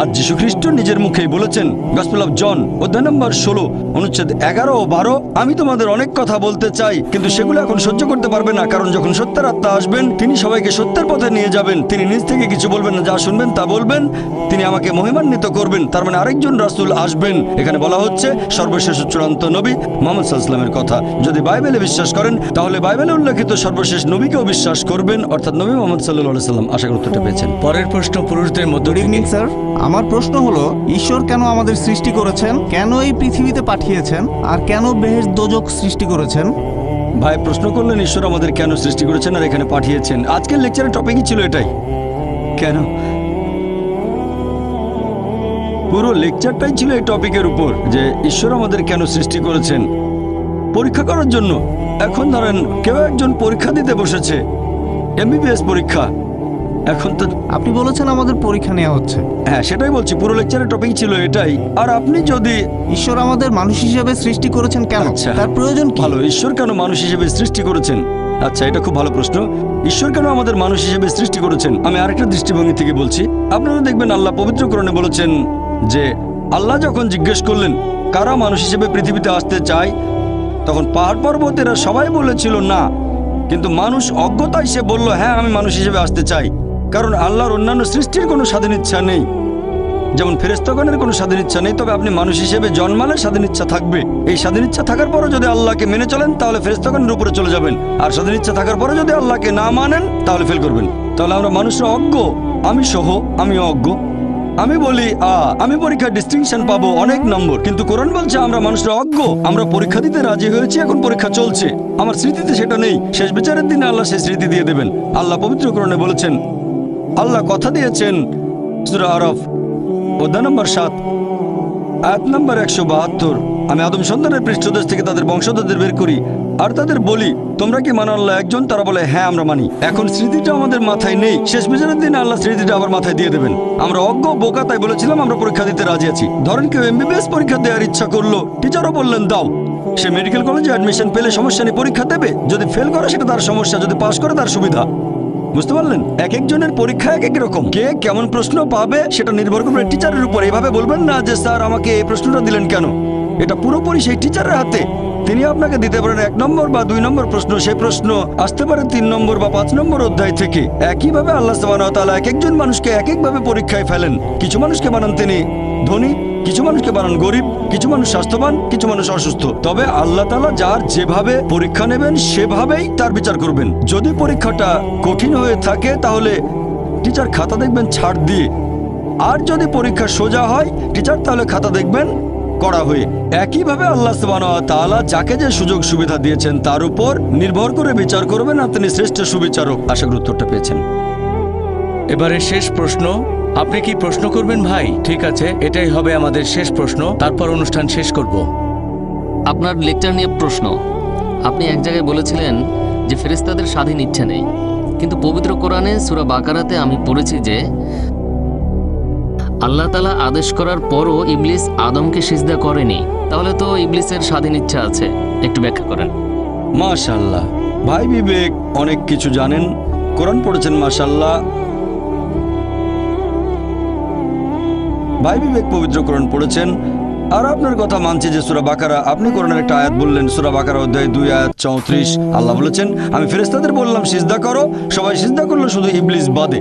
আর যীশুখ্রিস্ট নিজের মুখেই বলেছেন, গসপেল অফ জন অধ্যায় নম্বর 16 অনুচ্ছেদ 11 ও 12, আমি তোমাদের অনেক কথা বলতে চাই, কিন্তু সেগুলো এখন সহ্য করতে পারবে না, কারণ যখন সত্যের আত্মা আসবেন তিনি সবাইকে সত্যের পথে নিয়ে যাবেন। তিনি নিজ থেকে কিছু বলবেন না, যা শুনবেন তা বলবেন। তিনি আমাকে মহিমান্বিত করবেন। তার মানে আরেকজন রাসূল আসবেন। এখানে বলা হচ্ছে সর্বশেষ চূড়ান্ত নবী মুহাম্মদ সাল্লাল্লাহু আলাইহি ওয়াসাল্লামের কথা। যদি বাইবেলে বিশ্বাস করেন তাহলে বাইবেলে উল্লেখিত সর্বশেষ নবীকেও বিশ্বাস করবেন, অর্থাৎ নবী মুহাম্মদ সাল্লাল্লাহু আলাইহি ওয়াসাল্লাম। আশা করি উত্তরটা পেয়েছেন। পরের প্রশ্ন পুরুষদের মধ্য গুড ইভিনিং স্যার। আমার প্রশ্ন হলো, ঈশ্বর কেন আমাদের সৃষ্টি করেছেন, কেন এই পৃথিবীতে পাঠিয়েছেন, আর কেন বেহেশত দোজখ সৃষ্টি করেছেন? ভাই প্রশ্ন করলেন ঈশ্বর আমাদের কেন সৃষ্টি করেছেন আর এখানে পাঠিয়েছেন। আজকের লেকচারের টপিকই ছিল এটাই, কেন। পুরো লেকচারটাই ছিল এই টপিকের উপর যে ঈশ্বর আমাদের কেন সৃষ্টি করেছেন, পরীক্ষা করার জন্য। এখন ধরেন কেউ একজন পরীক্ষা দিতে বসেছে, এমবিবিএস পরীক্ষা। এখন তো আপনি বলেছেন আমাদের পরীক্ষা নেওয়া হচ্ছে। হ্যাঁ, সেটাই বলছি, পুরো লেকচারের টপিক ছিল এটাই। আর আপনি যদি ঈশ্বর আমাদের মানুষ হিসেবে সৃষ্টি করেছেন কেন, আচ্ছা, তার প্রয়োজন কি? ভালো, ঈশ্বর কেন মানুষ হিসেবে সৃষ্টি করেছেন? আচ্ছা, এটা খুব ভালো প্রশ্ন। ঈশ্বর কেন আমাদের মানুষ হিসেবে সৃষ্টি করেছেন, আমি আরেকটা দৃষ্টিভঙ্গি থেকে বলছি। আপনারা দেখবেন আল্লাহ পবিত্র কোরআনে বলেছেন যে আল্লাহ যখন জিজ্ঞেস করলেন কারা মানুষ হিসেবে পৃথিবীতে আসতে চায়, তখন পাহাড় পর্বতেরা সবাই বলেছিল না, কিন্তু মানুষ অজ্ঞতায় সে বলল হ্যাঁ আমি মানুষ হিসেবে আসতে চাই। কারণ আল্লাহর অন্যান্য সৃষ্টির কোনো স্বাধীন ইচ্ছা নেই, যেমন ফেরেশতাগণের কোনো স্বাধীন ইচ্ছা নেই, তবে আপনি মানুষ হিসেবে জন্মালে স্বাধীন ইচ্ছা থাকবে। এই স্বাধীন ইচ্ছা থাকার পরও যদি আল্লাহকে মেনে চলেন তাহলে ফেরেশতাগণের উপরে চলে যাবেন, আর স্বাধীন ইচ্ছা থাকার পরে যদি আল্লাহকে না মানেন তাহলে ফেল করবেন। তাহলে আমরা মানুষরা অজ্ঞ, আমি সহ, আমিও অজ্ঞ। আমি বলি আমি পরীক্ষায় ডিস্টিংশন পাবো, অনেক নম্বর, কিন্তু কোরআন বলছে আমরা মানুষরা অজ্ঞ, আমরা পরীক্ষা দিতে রাজি হয়েছি, এখন পরীক্ষা চলছে। আমার স্মৃতিতে সেটা নেই, শেষ বিচারের দিনে আল্লাহ সেই স্মৃতি দিয়ে দেবেন। আল্লাহ পবিত্র কোরআনে বলেছেন আল্লাহ কথা দিয়েছেন সূরা আরাফ অধ্যায় নম্বর 7 আয়াত নম্বর 172, আমি আদম সন্তানের পৃষ্ঠদেশ থেকে তাদের বংশধরদের বের করি আর তাদের বলি তোমরা কি মানো আল্লাহ একজন? তারা বলে হ্যাঁ আমরা মানি। এখন স্মৃতিটা আমাদের মাথায় নেই, শেষ বিচারের দিন আল্লাহ স্মৃতিটা আবার মাথায় দিয়ে দেবেন। আমরা অজ্ঞ বোকা, তাই বলেছিলাম আমরা পরীক্ষা দিতে রাজি আছি। ধরেন কেউ এমবিবিএস পরীক্ষা দেওয়ার ইচ্ছা করলো, টিচারও বললেন দাও, সে মেডিকেল কলেজে অ্যাডমিশন পেলে সমস্যা নেই, পরীক্ষা দেবে। যদি ফেল করে সেটা তার সমস্যা, যদি পাস করে তার সুবিধা। বুঝতে পারলেন? এক একজনের পরীক্ষা এক এক রকম, কে কেমন প্রশ্ন পাবে সেটা নির্ভর করবে টিচারের উপর। এভাবে বলবেন না যে স্যার আমাকে এই প্রশ্নটা দিলেন কেন, এটা পুরোপুরি সেই টিচারের হাতে। তিনি আপনাকে দিতে পারেন 1 নম্বর বা 2 নম্বর প্রশ্ন, সেই প্রশ্ন আসতে পারে 3 নম্বর বা 5 নম্বর অধ্যায় থেকে। একইভাবে আল্লাহ সুবহানাহু ওয়া তাআলা এক একজন মানুষকে এক একভাবে পরীক্ষায় ফেলেন। কিছু মানুষকে বানান তিনি ধনী, কিছু মানুষকে বানান গরিব, কিছু মানুষ স্বাস্থ্যবান, কিছু মানুষ অসুস্থ। তবে আল্লাহ তাআলা যার যেভাবে পরীক্ষা নেবেন সেভাবেই তার বিচার করবেন। যদি পরীক্ষাটা কঠিন হয়ে থাকে তাহলে টিচার খাতা দেখবেন ছাড় দিয়ে, আর যদি পরীক্ষা সোজা হয় টিচার তাহলে খাতা দেখবেন করা হয়ে। একইভাবে আল্লাহ সুবহানাহু ওয়া তাআলা যাকে যে সুযোগ সুবিধা দিয়েছেন তার উপর নির্ভর করে বিচার করবেন, আর তিনি শ্রেষ্ঠ সুবিচারক। আশা করি উত্তরটা পেয়েছেন। এবারে শেষ প্রশ্ন, আপনি কি প্রশ্ন করবেন ভাই? ঠিক আছে, এটাই হবে আমাদের শেষ প্রশ্ন, তারপর অনুষ্ঠান শেষ করব। আপনার লেকচার নিয়ে প্রশ্ন। আপনি এক জায়গায় বলেছিলেন যে ফেরেশতাদের স্বাধীন ইচ্ছে নেই, কিন্তু পবিত্র কোরআনে সূরা বাকারাতে আমি পড়েছি যে আল্লাহ তাআলা আদেশ করার পরও ইবলিস আদমকে সিজদা করেনি। তাহলে তো ইবলিসের স্বাধীন ইচ্ছা আছে, একটু ব্যাখ্যা করেন। মাশাআল্লাহ, ভাই বিবেক অনেক কিছু জানেন, কোরআন পড়েছেন মাশাআল্লাহ। ভাই বিবেক পবিত্র কোরআন পড়েছেন, আর আপনার কথা মানছি যে সূরা বাকারা, আপনি কোরআনের একটা আয়াত বললেন, সূরা বাকারা অধ্যায় 2 আয়াত 34, আল্লাহ বলেছেন আমি ফেরেশতাদের বললাম সিজদা করো, সবাই সিজদা করলো শুধু ইবলিস বাদে।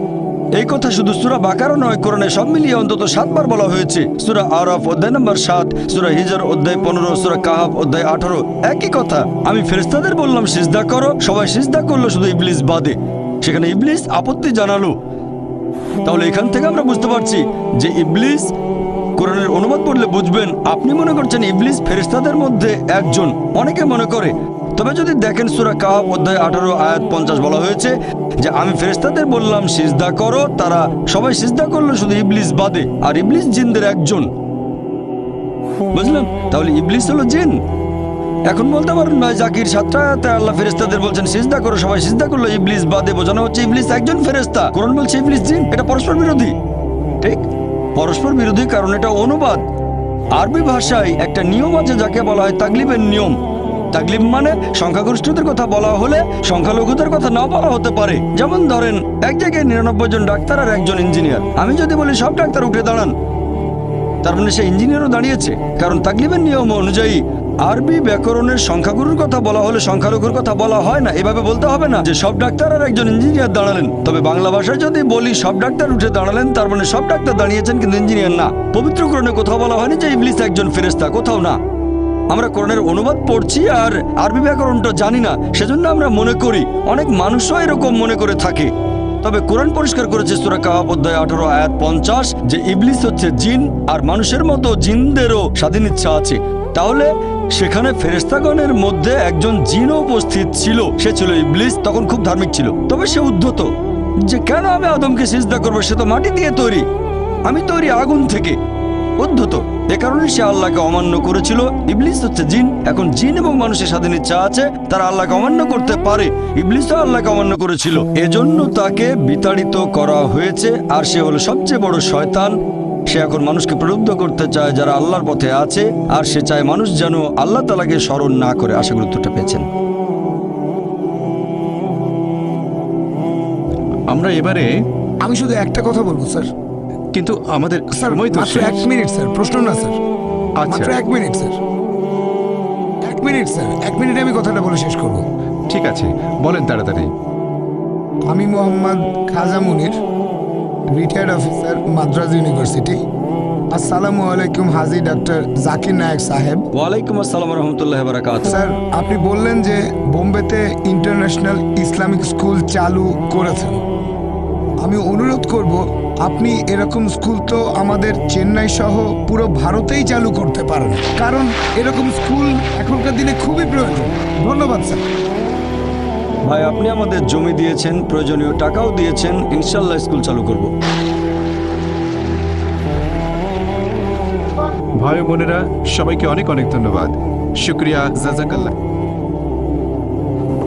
এই কথা শুধু সূরা বাকারা নয়, কোরআনে সব মিলিয়ে অন্তত 7 বার বলা হয়েছে। সূরা আরাফ অধ্যায় নম্বর 7, সূরা হিজর অধ্যায় 15, সূরা কাহাফ অধ্যায় 18, একই কথা। আমি ফেরেশতাদের বললাম সিজদা করো, সবাই সিজদা করলো শুধু ইবলিস বাদে। সেখানে ইবলিস আপত্তি জানালো। তাহলে এখান থেকে আমরা বুঝতে পারছি যে ইবলিস, কোরআনের অনুবাদ পড়লে বুঝবেন, আপনি মনে করছেন ইবলিস ফেরেশতাদের মধ্যে একজন, অনেকে মনে করে। তবে যদি দেখেন সূরা কাহাফ অধ্যায় 18 আয়াত 50 বলা হয়েছে যে আমি ফেরেশতাদের বললাম সিজদা করো, তারা সবাই সিজদা করলো শুধু ইবলিস বাদে, আর ইবলিস জিনদের একজন। বুঝলেন? তাহলে ইবলিস হলো জিন। এখন বলতে পারেন ভাই জাকির 7 আয়াতে আল্লাহ ফেরেশতাদের বলছেন সিজদা করো, সবাই সিজদা করলো ইবলিস বাদে, বোঝানো হচ্ছে ইবলিস একজন ফেরেশতা। কোরআন বলছে ইবলিস জিন। এটা পরস্পর বিরোধী। ঠিক, পরস্পর বিরোধী, কারণ এটা অনুবাদ। আরবি ভাষায় একটা নিয়ম আছে যাকে বলা হয় তাগলিবের নিয়ম। তাগলিব মানে সংখ্যাগরিষ্ঠদের কথা বলা হলে সংখ্যালঘুদের কথা না বলা হতে পারে। যেমন ধরেন এক জায়গায় 99 জন ডাক্তার আর একজন ইঞ্জিনিয়ার, আমি যদি বলি সব ডাক্তার উঠে দাঁড়ান, তার মানে সে ইঞ্জিনিয়ারও দাঁড়িয়েছে। কারণ তাগলিবের নিয়ম অনুযায়ী আরবি ব্যাকরণের সংখ্যাগুরুর কথা বলা হলে সংখ্যালঘুর কথা বলা হয় না। এভাবে বলতে হবে না যে সব ডাক্তার আর একজন ইঞ্জিনিয়ার দাঁড়ালেন। তবে বাংলা ভাষায় যদি বলি সব ডাক্তার উঠে দাঁড়ালেন, তার মানে সব ডাক্তার দাঁড়িয়েছেন কিন্তু ইঞ্জিনিয়ার না। পবিত্র কোরআনে কোথাও বলা হয়নি যে ইবলিস একজন ফেরেশতা, কোথাও না। আমরা কোরআনের অনুবাদ পড়ছি আর আরবি ব্যাকরণটা জানি না, সেজন্য আমরা মনে করি, অনেক মানুষও এরকম মনে করে থাকে। তবে কোরআন পরিষ্কার করেছে সূরা কাহাফ অধ্যায় 18 আয়াত 50 যে ইবলিস হচ্ছে জিন, আর মানুষের মতো জিনদেরও স্বাধীন ইচ্ছা আছে। তাহলে সেখানে ফেরেশতাগণের মধ্যে একজন জিনও উপস্থিত ছিল, সে ছিল ইবলিস। তখন খুব ধার্মিক ছিল, তবে সে উদ্ধত যে কেন আমি আদমকে সিজদা করবো, সে তো মাটি দিয়ে তৈরি, আমি তৈরি আগুন থেকে। উদ্ধত, এ কারণে সে আল্লাহকে অমান্য করেছিল। ইবলিস হচ্ছে জিন। এখন জিন এবং মানুষের স্বাধীন ইচ্ছা আছে, তারা আল্লাহকে অমান্য করতে পারে। ইবলিসও আল্লাহকে অমান্য করেছিল, এজন্য তাকে বিতাড়িত করা হয়েছে। আর সে হলো সবচেয়ে বড় শয়তান। সে এখন মানুষকে প্রলুব্ধ করতে চায় যারা আল্লাহর পথে আছে, আর সে চায় মানুষ যেন আল্লাহ তাআলাকে স্মরণ না করে। আশা করি উত্তরটা পেয়েছেন। আমরা এবারে, আমি শুধু একটা কথা বলবো স্যার। কিন্তু আমাদের স্যার সময় তো মাত্র শেষ। 1 মিনিট স্যার, প্রশ্ন না স্যার, আচ্ছা মাত্র 1 মিনিট স্যার, 1 মিনিট স্যার, 1 মিনিটে আমি কথাটা বলে শেষ করব। ঠিক আছে, বলেন তাড়াতাড়ি। আমি মোহাম্মদ খাজা মুনির, রিটায়ার্ড অফিসার, মাদ্রাজ ইউনিভার্সিটি। আসসালামু আলাইকুম হাজি ডাক্তার জাকির নায়েক সাহেব। ওয়ালাইকুম আসসালাম রহমতুল্লাহ বারাকাতুহু। স্যার আপনি বললেন যে বোম্বেতে ইন্টারন্যাশনাল ইসলামিক স্কুল চালু করেছেন। আমি অনুরোধ করব আপনি এরকম স্কুল তো আমাদের চেন্নাই সহ পুরো ভারতেই চালু করতে পারেন, কারণ এরকম স্কুল এখনকার দিনে খুবই প্রয়োজন। ধন্যবাদ স্যার। ভাই আপনি আমাদের জমি দিয়েছেন, প্রয়োজনীয় টাকাও দিয়েছেন, ইনশাল্লাহ স্কুল চালু করব। ভাই ও বোনেরা, সবাইকে অনেক অনেক ধন্যবাদ। শুক্রিয়া, জাজাকাল্লাহ।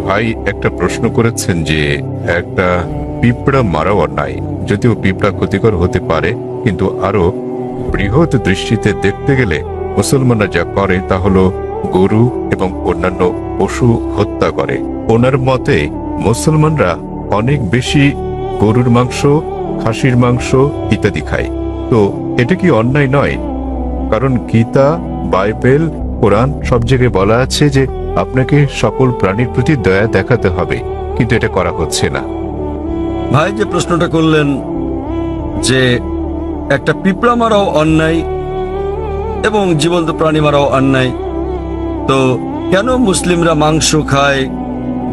ভাই একটা প্রশ্ন করেছেন যে একটা পিঁপড়া মারাও অন্যায়, যদিও পিঁপড়া ক্ষতিকর হতে পারে, কিন্তু আরো বৃহৎ দৃষ্টিতে দেখতে গেলে মুসলমানরা যা করে তা হলো গরু এবং অন্যান্য পশু হত্যা করে। ওনার মতে মুসলমানরা অনেক বেশি গরুর মাংস, খাসির মাংস ইত্যাদি খায়। তো এটা কি অন্যায় নয়? কারণ গীতা, বাইবেল, কোরআন সব জায়গায় বলা আছে যে আপনাকে সকল প্রাণীর প্রতি দয়া দেখাতে হবে, কিন্তু এটা করা হচ্ছে না। ভাই যে প্রশ্নটা করলেন যে একটা পিঁপড়া মারাও অন্যায় এবং জীবন্ত প্রাণী মারাও অন্যায়, তো কেন মুসলিমরা মাংস খায়,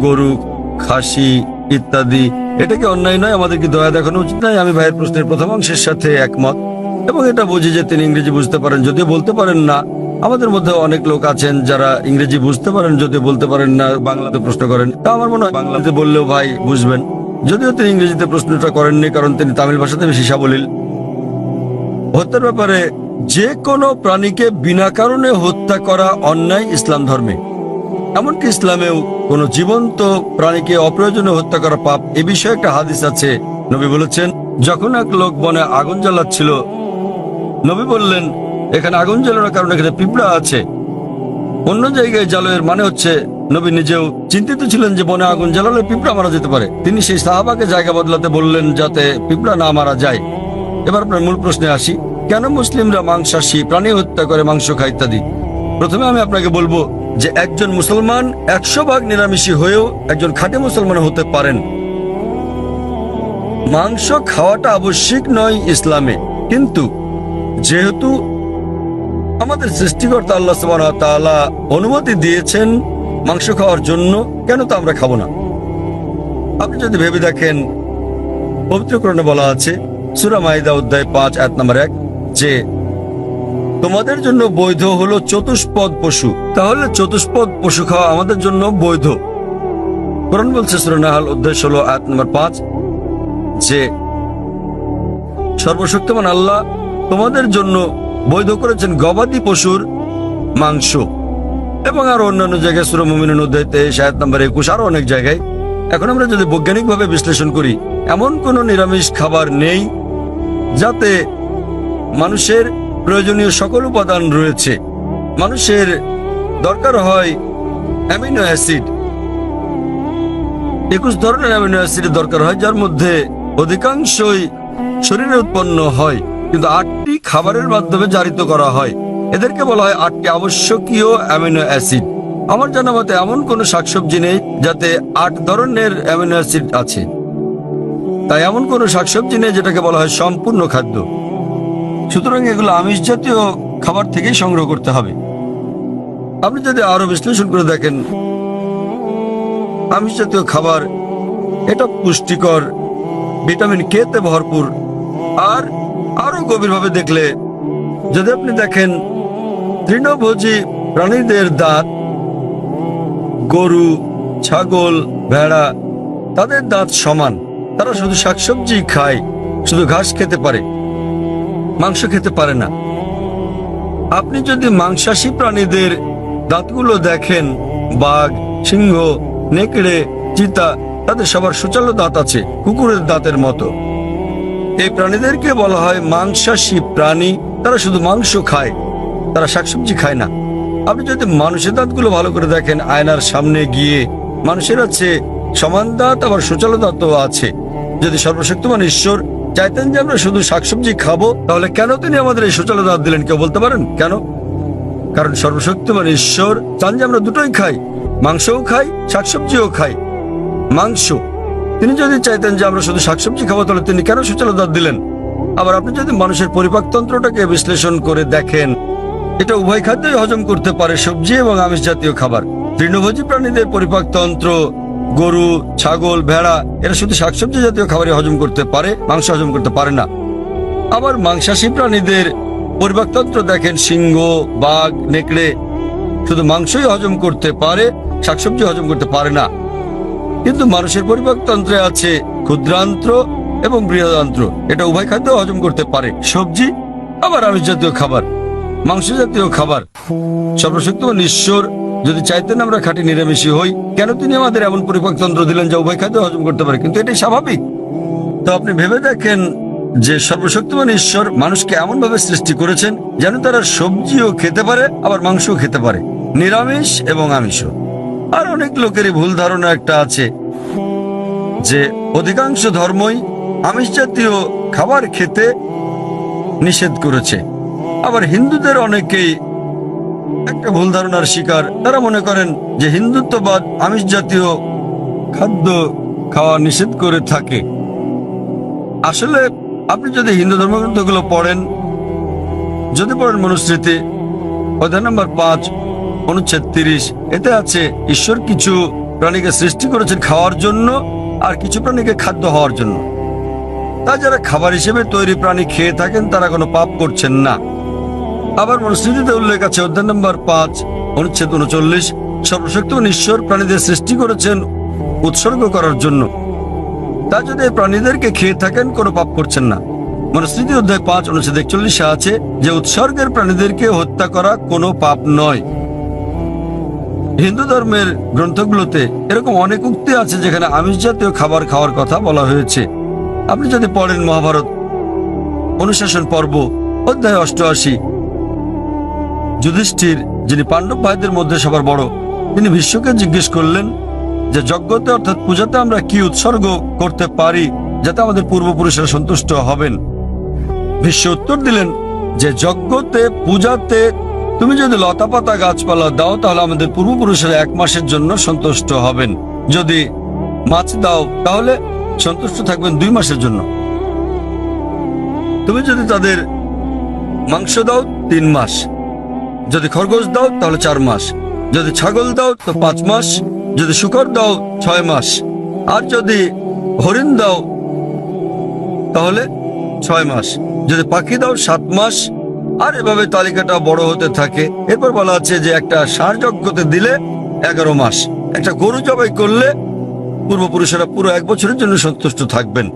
গরু, খাসি ইত্যাদি, এটা কি অন্যায় নয়? আমাদের কি দয়া দেখানো উচিত নয়? আমি ভাইয়ের প্রশ্নের প্রথম অংশের সাথে একমত এবং এটা বুঝি যে তিনি ইংরেজি বুঝতে পারেন, যদিও বলতে পারেন না। আমাদের মধ্যে অনেক লোক আছেন যারা ইংরেজি বুঝতে পারেন, যদিও বলতে পারেন না, বাংলাতে প্রশ্ন করেন। তা আমার মনে হয় বাংলাতে বললেও ভাই বুঝবেন, যদিও তিনি ইংরেজিতে প্রশ্নটা করেননি কারণ তিনি তামিল ভাষাতে বেশি সাবলীল। হত্যার ব্যাপারে যে কোনো প্রাণীকে বিনা কারণে হত্যা করা অন্যায় ইসলাম ধর্মে। এমনকি ইসলামেও কোনো জীবন্ত প্রাণীকে অপ্রয়োজনে হত্যা করা পাপ। এ বিষয়ে একটা হাদিস আছে। নবী বলেছেন, যখন এক লোক বনে আগুন জ্বালাচ্ছিল, নবী বললেন, এখানে আগুন জ্বালানোর কারণে এখানে পিঁপড়া আছে। অন্য জায়গায় জ্বালানোর মানে হচ্ছে নবী নিজেও চিন্তিত ছিলেন যে বনে আগুন জ্বালালে পিঁপড়া মারা যেতে পারে। তিনি সেই সাহাবাকে জায়গা বদলাতে বললেন যাতে পিঁপড়া না মারা যায়। এবার আপনার মূল প্রশ্নে আসি, কেন মুসলিমরা মাংসাশী প্রাণী হত্যা করে, মাংস খায় ইত্যাদি। প্রথমে আমি আপনাকে বলবো যে একজন মুসলমান 100 ভাগ নিরামিষী হয়েও একজন খাঁটি মুসলমান হতে পারেন। মাংস খাওয়াটা আবশ্যিক নয় ইসলামে, কিন্তু যেহেতু আমাদের সৃষ্টিকর্তা আল্লাহ সুবহানাহু ওয়া তাআলা অনুমতি দিয়েছেন মাংস খাওয়ার জন্য, কেন তা আমরা খাবো না? আপনি যদি ভেবে দেখেন, পবিত্র কোরআনে বলা আছে সূরা মাইদা অধ্যায় 5 আয়াত নম্বর 1 যে তোমাদের জন্য বৈধ হলো চতুষ্পদ পশু। তাহলে চতুষ্পদ পশু খাওয়া আমাদের জন্য বৈধ। কোরআন বলছে সূরা নাহল অধ্যায় 16 আয়াত নম্বর 5 যে সর্বশক্তিমান আল্লাহ তোমাদের জন্য বৈধ করেছেন গবাদি পশুর মাংস। এবং আরো অন্যান্য জায়গায় সূরা মুমিনুন অধ্যায় 23 আয়াত নম্বর 21, আরো অনেক জায়গায়। এখন আমরা যদি বৈজ্ঞানিকভাবে বিশ্লেষণ করি, এমন কোনো নিরামিষ খাবার নেই যাতে মানুষের প্রয়োজনীয় সকল উপাদান রয়েছে। মানুষের দরকার হয় অ্যামিনো অ্যাসিড, 21 ধরনের অ্যামিনো অ্যাসিডের দরকার হয়, যার মধ্যে অধিকাংশই শরীরে উৎপন্ন হয়, কিন্তু 8টি খাবারের মাধ্যমে জারিত করা হয়। এদেরকে বলা হয় 8টি আবশ্যকীয় অ্যামিনো অ্যাসিড। আমার জানা মতে এমন কোনো শাকসবজি নেই যাতে 8 ধরনের অ্যামিনো অ্যাসিড আছে। তাই এমন কোনো শাকসবজি নেই যেটাকে বলা হয় সম্পূর্ণ খাদ্য। সুতরাং এগুলো আমিষ জাতীয় খাবার থেকেই সংগ্রহ করতে হবে। আপনি যদি আরো বিশ্লেষণ করে দেখেন, আমিষ জাতীয় খাবার এটা পুষ্টিকর, ভিটামিন কে তে ভরপুর। আর আরো গভীরভাবে দেখলে যদি আপনি দেখেন, তৃণভোজী প্রাণীদের দাঁত, গরু, ছাগল, ভেড়া, তাদের দাঁত সমান। তারা শুধু শাকসবজি খায়, শুধু ঘাস খেতে পারে, মাংস খেতে পারে না। আপনি যদি মাংসাশী প্রাণীদের দাঁতগুলো দেখেন, বাঘ, সিংহ, নেকড়ে, চিতা, তাদের সবার সুচালো দাঁত আছে, কুকুরের দাঁতের মতো। এই প্রাণীদেরকে বলা হয় মাংসাশী প্রাণী। তারা শুধু মাংস খায়, তারা শাকসবজি খায় না। আপনি যদি মানুষের দাঁতগুলো ভালো করে দেখেন, আয়নার সামনে গিয়ে, মানুষের আছে সমান দাঁত, আবার সুচালো দাঁতও আছে। যদি সর্বশক্তিমান ঈশ্বর চাইতেন যে আমরা শুধু শাকসবজি খাবো, তাহলে কেন তিনি আমাদের এই সুচালো দাঁত দিলেন? কেউ বলতে পারেন কেন? কারণ সর্বশক্তিমান ঈশ্বর চান যে আমরা দুটোই খাই, মাংসও খাই, শাকসবজিও খাই। মাংস, তিনি যদি চাইতেন যে আমরা শুধু শাকসবজি খাবো, তাহলে তিনি কেন সুচালো দাঁত দিলেন? আবার আপনি যদি মানুষের পরিপাকতন্ত্রটাকে বিশ্লেষণ করে দেখেন, এটা উভয় খাদ্যই হজম করতে পারে, সবজি এবং আমিষ জাতীয় খাবার। তৃণভোজী প্রাণীদের পরিপাকতন্ত্র, গরু, ছাগল, ভেড়া, এরা শুধু শাকসবজি জাতীয় খাবারই হজম করতে পারে, মাংস হজম করতে পারে না। আবার মাংসাশী প্রাণীদের পরিপাকতন্ত্র দেখেন, সিংহ, বাঘ, নেকড়ে শুধু মাংসই হজম করতে পারে, শাকসবজি হজম করতে পারে না। কিন্তু মানুষের পরিপাকতন্ত্রে আছে ক্ষুদ্রান্ত্র এবং বৃহদান্ত্র। এটা উভয় খাদ্য হজম করতে পারে, সবজি আবার আমিষ জাতীয় খাবার, মাংস জাতীয় খাবার। সর্বশক্তিমান ঈশ্বর যদি চাইতেন আমরা খাঁটি নিরামিষী হই, কেন তিনি আমাদের এমন পরিপাকতন্ত্র দিলেন যা উভয় খাদ্য হজম করতে পারে? কিন্তু এটাই স্বাভাবিক। তো আপনি ভেবে দেখেন যে সর্বশক্তিমান ঈশ্বর মানুষকে এমন ভাবে সৃষ্টি করেছেন যেন তারা সবজিও খেতে পারে আবার মাংসও খেতে পারে, নিরামিষ এবং আমিষও। আর অনেক লোকেরই ভুল ধারণা একটা আছে যে অধিকাংশ ধর্মই আমিষ জাতীয় খাবার খেতে নিষেধ করেছে। আবার হিন্দুদের অনেকেই একটা ভুল ধারণার শিকার। তারা মনে করেন যে হিন্দুত্ববাদ আমিষ জাতীয় খাদ্য খাওয়া নিষেধ করে থাকে। আসলে আপনি যদি হিন্দু ধর্মগ্রন্থগুলো পড়েন, যদি পড়েন মনুস্মৃতি অধ্যায় নম্বর 5 অনুচ্ছেদ 30, এতে আছে ঈশ্বর কিছু প্রাণীকে সৃষ্টি করেছেন খাওয়ার জন্য আর কিছু প্রাণীকে খাদ্য হওয়ার জন্য। তাই যারা খাবার হিসেবে তৈরি প্রাণী খেয়ে থাকেন তারা কোনো পাপ করছেন না। আবার মনুস্মৃতিতে উল্লেখ আছে অধ্যায় নম্বর 5 অনুচ্ছেদ 39, সর্বশক্তিমান ঈশ্বর প্রাণীদের সৃষ্টি করেছেন উৎসর্গ করার জন্য। তা যদি এই প্রাণীদেরকে খেয়ে থাকেন কোনো পাপ করছেন না। মনুস্মৃতি অধ্যায় 5 অনুচ্ছেদ 41 আছে যে উৎসর্গের প্রাণীদেরকে হত্যা করা কোনো পাপ নয়। হিন্দু ধর্মের গ্রন্থগুলোতে এরকম অনেক উক্তি আছে যেখানে আমিষ জাতীয় খাবার খাওয়ার কথা বলা হয়েছে। আপনি যদি পড়েন মহাভারত অনুশাসন পর্ব অধ্যায় 88, যুধিষ্ঠির যিনি পাণ্ডব ভাইদের মধ্যে সবার বড়, তিনি ভীষ্মকে জিজ্ঞেস করলেন যে যজ্ঞতে অর্থাৎ পূজাতে আমরা কি উৎসর্গ করতে পারি যাতে আমাদের পূর্বপুরুষেরা সন্তুষ্ট হবেন। ভীষ্ম উত্তর দিলেন যে যজ্ঞতে পূজাতে তুমি যদি লতাপাতা গাছপালা দাও তাহলে আমাদের পূর্বপুরুষেরা 1 মাসের জন্য সন্তুষ্ট হবেন। যদি মাছ দাও তাহলে সন্তুষ্ট থাকবেন 2 মাসের জন্য। তুমি যদি তাদের মাংস দাও 3 মাস, যদি খরগোশ দাও তাহলে 4 মাস, যদি ছাগল দাও তো 5 মাস, যদি শূকর দাও 6 মাস, আর যদি হরিণ দাও তাহলে 6 মাস, যদি পাখি দাও 7 মাস। আর এভাবে তালিকাটা বড় হতে থাকে। এরপর বলা আছে যে একটা ষাঁড় যজ্ঞতে দিলে 11 মাস, একটা গরু জবাই করলে পূর্বপুরুষেরা পুরো 1 বছরের জন্য সন্তুষ্ট থাকবেন।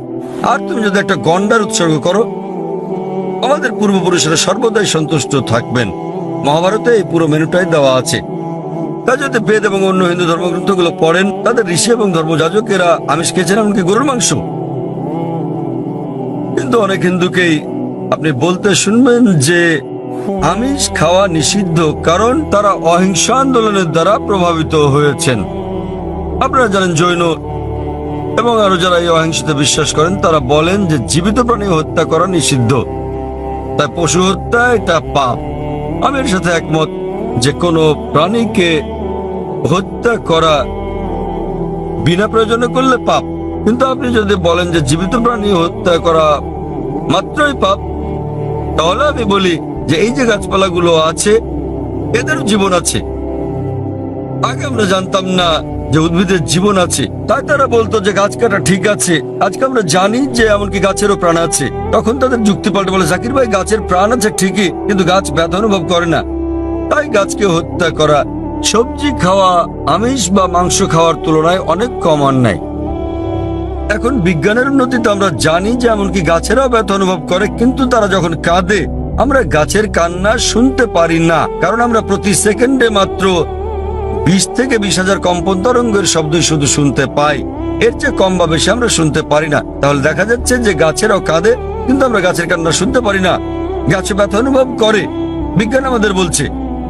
আর তুমি যদি একটা গন্ডার উৎসর্গ করো আমাদের পূর্বপুরুষেরা সর্বদাই সন্তুষ্ট থাকবেন। মহাভারতে এই পুরো মেনুটাই দেওয়া আছে। তা যদি বেদ এবং অন্য হিন্দু ধর্মগ্রন্থগুলো পড়েন তাদের ঋষি এবং ধর্মযাজকেরা আমিষ খেয়েছেন, এমনকি গরুর মাংস। কিন্তু অনেক হিন্দুকেই আপনি বলতে শুনবেন যে আমিষ খাওয়া নিষিদ্ধ, কারণ তারা অহিংস আন্দোলনের দ্বারা প্রভাবিত হয়েছেন। আপনারা জানেন জৈন এবং আরো যারা এই অহিংসতে বিশ্বাস করেন তারা বলেন যে জীবিত প্রাণী হত্যা করা নিষিদ্ধ, তাই পশু হত্যা এটা পাপ। আমি এর সাথে একমত যে কোনো প্রাণীকে হত্যা করা বিনা প্রয়োজনে করলে পাপ। কিন্তু আপনি যদি বলেন যে জীবিত প্রাণী হত্যা করা মাত্রই পাপ, তাহলে আমি বলি যে এই যে গাছপালাগুলো আছে এদেরও জীবন আছে। আগে আমরা জানতাম না যে উদ্ভিদের জীবন আছে, তাই তারা বলতো যে গাছ কাটা ঠিক আছে। আজকে আমরা জানি যে এমনকি গাছেরও প্রাণ আছে। তখন তাদের যুক্তি পাল্টে বলে, জাকির ভাই গাছের প্রাণ আছে ঠিকই, কিন্তু গাছ ব্যথা অনুভব করে না, তাই গাছকে হত্যা করা। সবজি খাওয়া আমিষ বা মাংস খাওয়ার তুলনায় অনেক কম অন্যায়। এখন বিজ্ঞানের উন্নতিতে আমরা জানি যে এমনকি গাছেরাও ব্যথা অনুভব করে, কিন্তু তারা যখন কাঁদে আমরা গাছের কান্না শুনতে পারি না, কারণ আমরা প্রতি সেকেন্ডে মাত্র 20 থেকে 20,000 কম্পন তরঙ্গের শব্দ শুধু শুনতে পাই। এর চেয়ে কম বা বেশি আমরা শুনতে পারি না। তাহলে দেখা যাচ্ছে যে গাছেরাও কাঁদে, কিন্তু আমরা গাছের কান্না শুনতে পারি না। গাছে ব্যথা অনুভব করে, বিজ্ঞান আমাদের বলছে।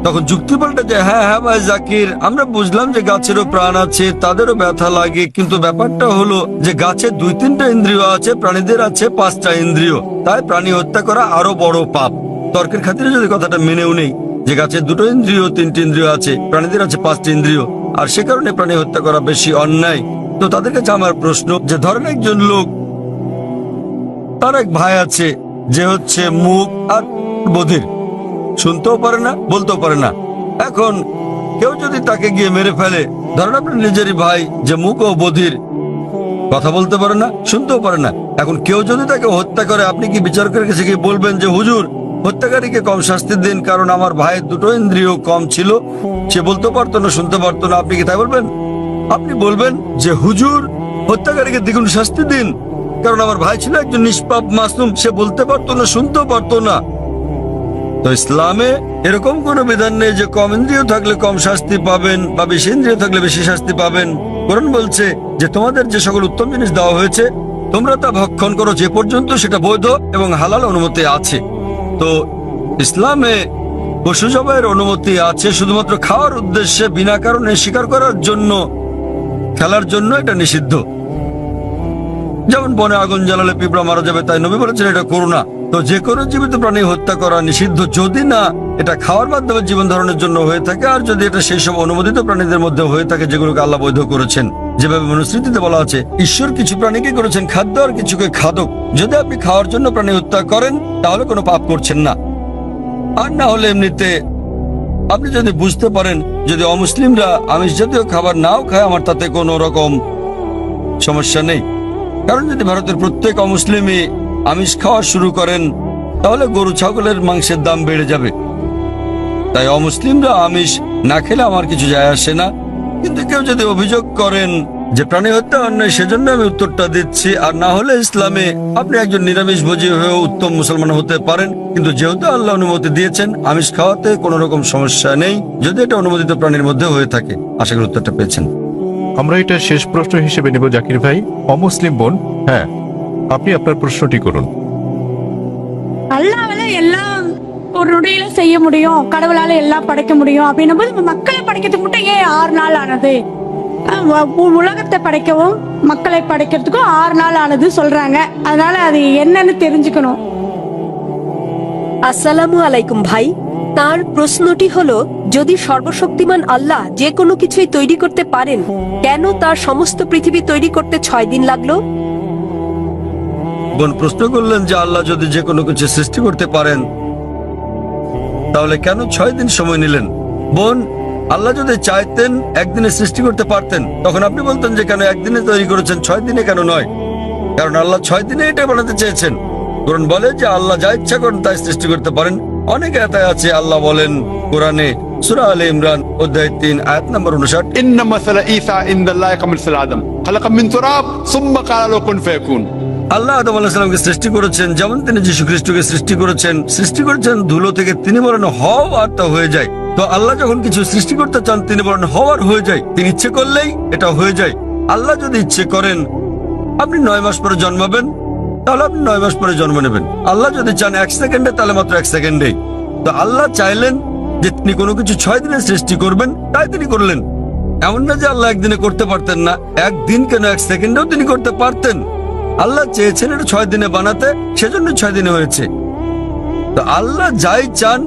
তখন যুক্তি পাল্টে যে হ্যাঁ ভাই জাকির, আমরা বুঝলাম যে গাছেরও প্রাণ আছে, তাদেরও ব্যথা লাগে, কিন্তু ব্যাপারটা হলো যে গাছের 2-3টা ইন্দ্রিয় আছে, প্রাণীদের আছে 5টা ইন্দ্রিয়, তাই প্রাণী হত্যা করা আরো বড় পাপ। তর্কের খাতিরে যদি কথাটা মেনেও নেই যে গাছের 2টো ইন্দ্রিয় 3টি ইন্দ্রিয় আছে, প্রাণীদের আছে 5টি ইন্দ্রিয়, আর সে কারণে প্রাণী হত্যা করা বেশি অন্যায়। তো তাদের কাছে আমার প্রশ্ন যে ধরেন একজন লোক, তার এক ভাই আছে যে হচ্ছে মুখ আর বধির, শুনতেও পারে না বলতেও পারে না। এখন কেউ যদি তাকে গিয়ে মেরে ফেলে, ধরেন আপনার নিজেরই ভাই যে মুখ ও বধির, কথা বলতে পারে না শুনতেও পারে না, এখন কেউ যদি তাকে হত্যা করে, আপনি কি বিচারকের কাছে গিয়ে বলবেন যে হুজুর হত্যাকারীকে কম শাস্তি দিন, কারণ আমার ভাইয়ের 2টো ইন্দ্রিয় কম ছিল, সে বলতে পারতো না শুনতে পারতো না, আপনি কি তাই বলবেন? আপনি বলবেন যে হুজুর হত্যাকারীকে দ্বিগুণ শাস্তি দিন, কারণ আমার ভাই ছিল একজন নিষ্পাপ মাসুম, সে বলতে পারতো না, শুনতেও পারতো না। তো ইসলামে এরকম কোনো বিধান নেই যে কম ইন্দ্রিয় থাকলে কম শাস্তি পাবেন বা বেশি ইন্দ্রিয় থাকলে বেশি শাস্তি পাবেন। কোরআন বলছে যে তোমাদের যে সকল উত্তম জিনিস দেওয়া হয়েছে তোমরা তা ভক্ষণ করো যে পর্যন্ত সেটা বৈধ এবং হালাল অনুমতি আছে। তো ইসলামে পশু জবাইয়ের অনুমতি আছে, শুধুমাত্র খাওয়ার উদ্দেশ্যে বিনা কারণে শিকার করার জন্য, খেলার জন্য এটা নিষিদ্ধ। যেমন বনে আগুন জ্বালালে পিঁপড়া মারা যাবে, তাই নবী বলেছেন এটা করো না। তো যে কোনো জীবিত প্রাণী হত্যা করা নিষিদ্ধ, যদি না এটা খাওয়ার মাধ্যমে জীবন ধারণের জন্য হয়ে থাকে, আর যদি এটা সেই সব অনুমোদিত প্রাণীদের মধ্যে হয়ে থাকে যেগুলোকে আল্লাহ বৈধ করেছেন। যেভাবে মনুস্মৃতিতে বলা আছে, ঈশ্বর কিছু প্রাণীকে করেছেন খাদ্য আর কিছুকে খাদক। যদি আপনি খাওয়ার জন্য প্রাণী হত্যা করেন তাহলে কোনো পাপ করছেন না। আর না হলে এমনিতে আপনি যদি বুঝতে পারেন যদি অমুসলিমরা আমিষ জাতীয় খাবার নাও খায়, আমার তাতে কোনো রকম সমস্যা নেই। কারণ যদি ভারতের প্রত্যেক অমুসলিমই আমিষ খাওয়া শুরু করেন তাহলে গরু ছাগলের মাংসের দাম বেড়ে যাবে। তাই অমুসলিমরা আমিষ না খেলে আমার কিছু যায় আসে না। কিন্তু কেউ যদি অভিযোগ করেন যে প্রাণী হত্যা অন্যায়, সেজন্য আমি উত্তরটা দিচ্ছি। আর না হলে ইসলামে আপনি একজন নিরামিষভোজী হয়েও উত্তম মুসলমান হতে পারেন, কিন্তু যেহেতু আল্লাহ অনুমতি দিয়েছেন আমিষ খাওয়াতে কোনো রকম সমস্যা নেই, যদি এটা অনুমোদিত প্রাণীর মধ্যে হয়ে থাকে। আশা করি উত্তরটা পেয়েছেন। আমরা এটা শেষ প্রশ্ন হিসেবে নেব জাকির ভাই। অমুসলিম বোন, হ্যাঁ আপনি আপনার প্রশ্নটি করুন। அல்லாவால எல்லாம் ஒரு நொடியில செய்ய முடியும், கடவுளால எல்லாம் படைக்க முடியும் அப்படின்னும் போது மக்களை படைக்கிறதுக்கு மட்டும் ஏன் 6 நாள் ஆனது? உலகத்தை படைக்கவும் மக்களை படைக்கிறதுக்கும் 6 நாள் ஆனது சொல்றாங்க. அதனால அது என்னன்னு தெரிஞ்சுக்கணும். আসসালামু আলাইকুম ভাই। তার প্রশ্নটি হলো, যদি সর্বশক্তিমান আল্লাহ যে কোনো কিছুই তৈরি করতে পারেন, কেন তার সমস্ত পৃথিবী তৈরি করতে 6 দিন লাগলো? বোন প্রশ্ন করলেন যে আল্লাহ যদি যে কোনো কিছু সৃষ্টি করতে পারেন তাহলে কেন 6 দিন সময় নিলেন। বোন, আল্লাহ যদি চাইতেন একদিনে সৃষ্টি করতে পারতেন, তখন আপনি বলতেন যে কেন একদিনে তৈরি করেছেন, 6 দিনে কেন নয়? কারণ আল্লাহ 6 দিনে এটা বানাতে চেয়েছেন। কোরআন বলে যে আল্লাহ যা ইচ্ছা করেন তাই সৃষ্টি করতে পারেন। অনেক আয়াত আছে আল্লাহ বলেন কোরআনে, সূরা আলে ইমরান অধ্যায় 3 আয়াত নম্বর 59, إن مثل عيسى عند الله كمثل آدم خلق من تراب ثم قال له كن فيكون। আল্লাহ আদম আলাইহিস সালামকে সৃষ্টি করেছেন যেমন তিনি যীশু খ্রিস্টকে সৃষ্টি করেছেন ধুলো থেকে। তিনি বলেন হও আর তা হয়ে যায়। তো আল্লাহ যখন কিছু সৃষ্টি করতে চান তিনি বলেন হও আর হয়ে যায়। তিনি ইচ্ছে করলেই এটা হয়ে যায়। আল্লাহ যদি ইচ্ছে করেন আপনি 9 মাস পরে জন্মাবেন, তাহলে আপনি 9 মাস পরে জন্ম নেবেন। আল্লাহ যদি চান 1 সেকেন্ডে, তাহলে মাত্র 1 সেকেন্ডেই। তো আল্লাহ চাইলেন যে তিনি কোনো কিছু 6 দিনে সৃষ্টি করবেন, তাই তিনি করলেন। এমন না যে আল্লাহ একদিনে করতে পারতেন না, একদিন কেন 1 সেকেন্ডেও তিনি করতে পারতেন। আল্লাহ চেয়েছেন এটা 6 দিনে বানাতে, সেজন্য 6 দিনে হয়েছে। তো আল্লাহ যাই চান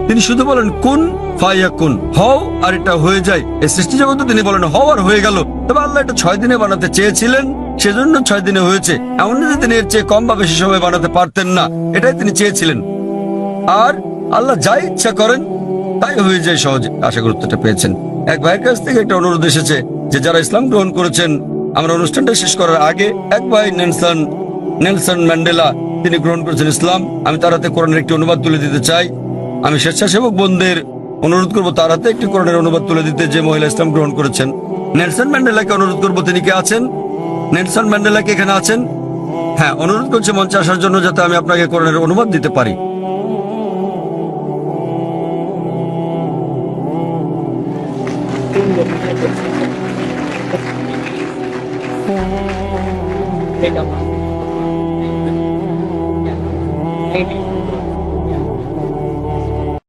তিনি শুধু বলেন কুন ফায়াকুন, হও আর এটা হয়ে যায়। এই সৃষ্টি জগতে তিনি বলেন হও আর হয়ে গেল। তবে আল্লাহ এটা 6 দিনে বানাতে চেয়েছিলেন, সেজন্য 6 দিনে হয়েছে। এমন না যে তিনি এর চেয়ে কম বা বেশি সময় বানাতে পারতেন না, এটাই তিনি চেয়েছিলেন। আর আল্লাহ যাই ইচ্ছা করেন তাই হয়ে যায় সহজে। আশা করি উত্তরটা পেয়েছেন। এক ভাইয়ের কাছ থেকে একটা অনুরোধ এসেছে যে যারা ইসলাম গ্রহণ করেছেন, আমরা অনুষ্ঠানটা শেষ করার আগে এক ভাই নেলসন ম্যান্ডেলা তিনি গ্রহণ করেছেন ইসলাম। আমি তার হাতে কোরআনের একটি অনুবাদ তুলে দিতে চাই। আমি স্বেচ্ছাসেবক বোনদের অনুরোধ করবো তার হাতে একটি কোরআনের অনুবাদ তুলে দিতে, যে মহিলা ইসলাম গ্রহণ করেছেন। নেলসন ম্যান্ডেলাকে অনুরোধ করবো, তিনি কি আছেন? নেলসন ম্যান্ডেলা কি এখানে আছেন? হ্যাঁ, অনুরোধ করছে মঞ্চে আসার জন্য যাতে আমি আপনাকে কোরআনের অনুবাদ দিতে পারি। Thank you.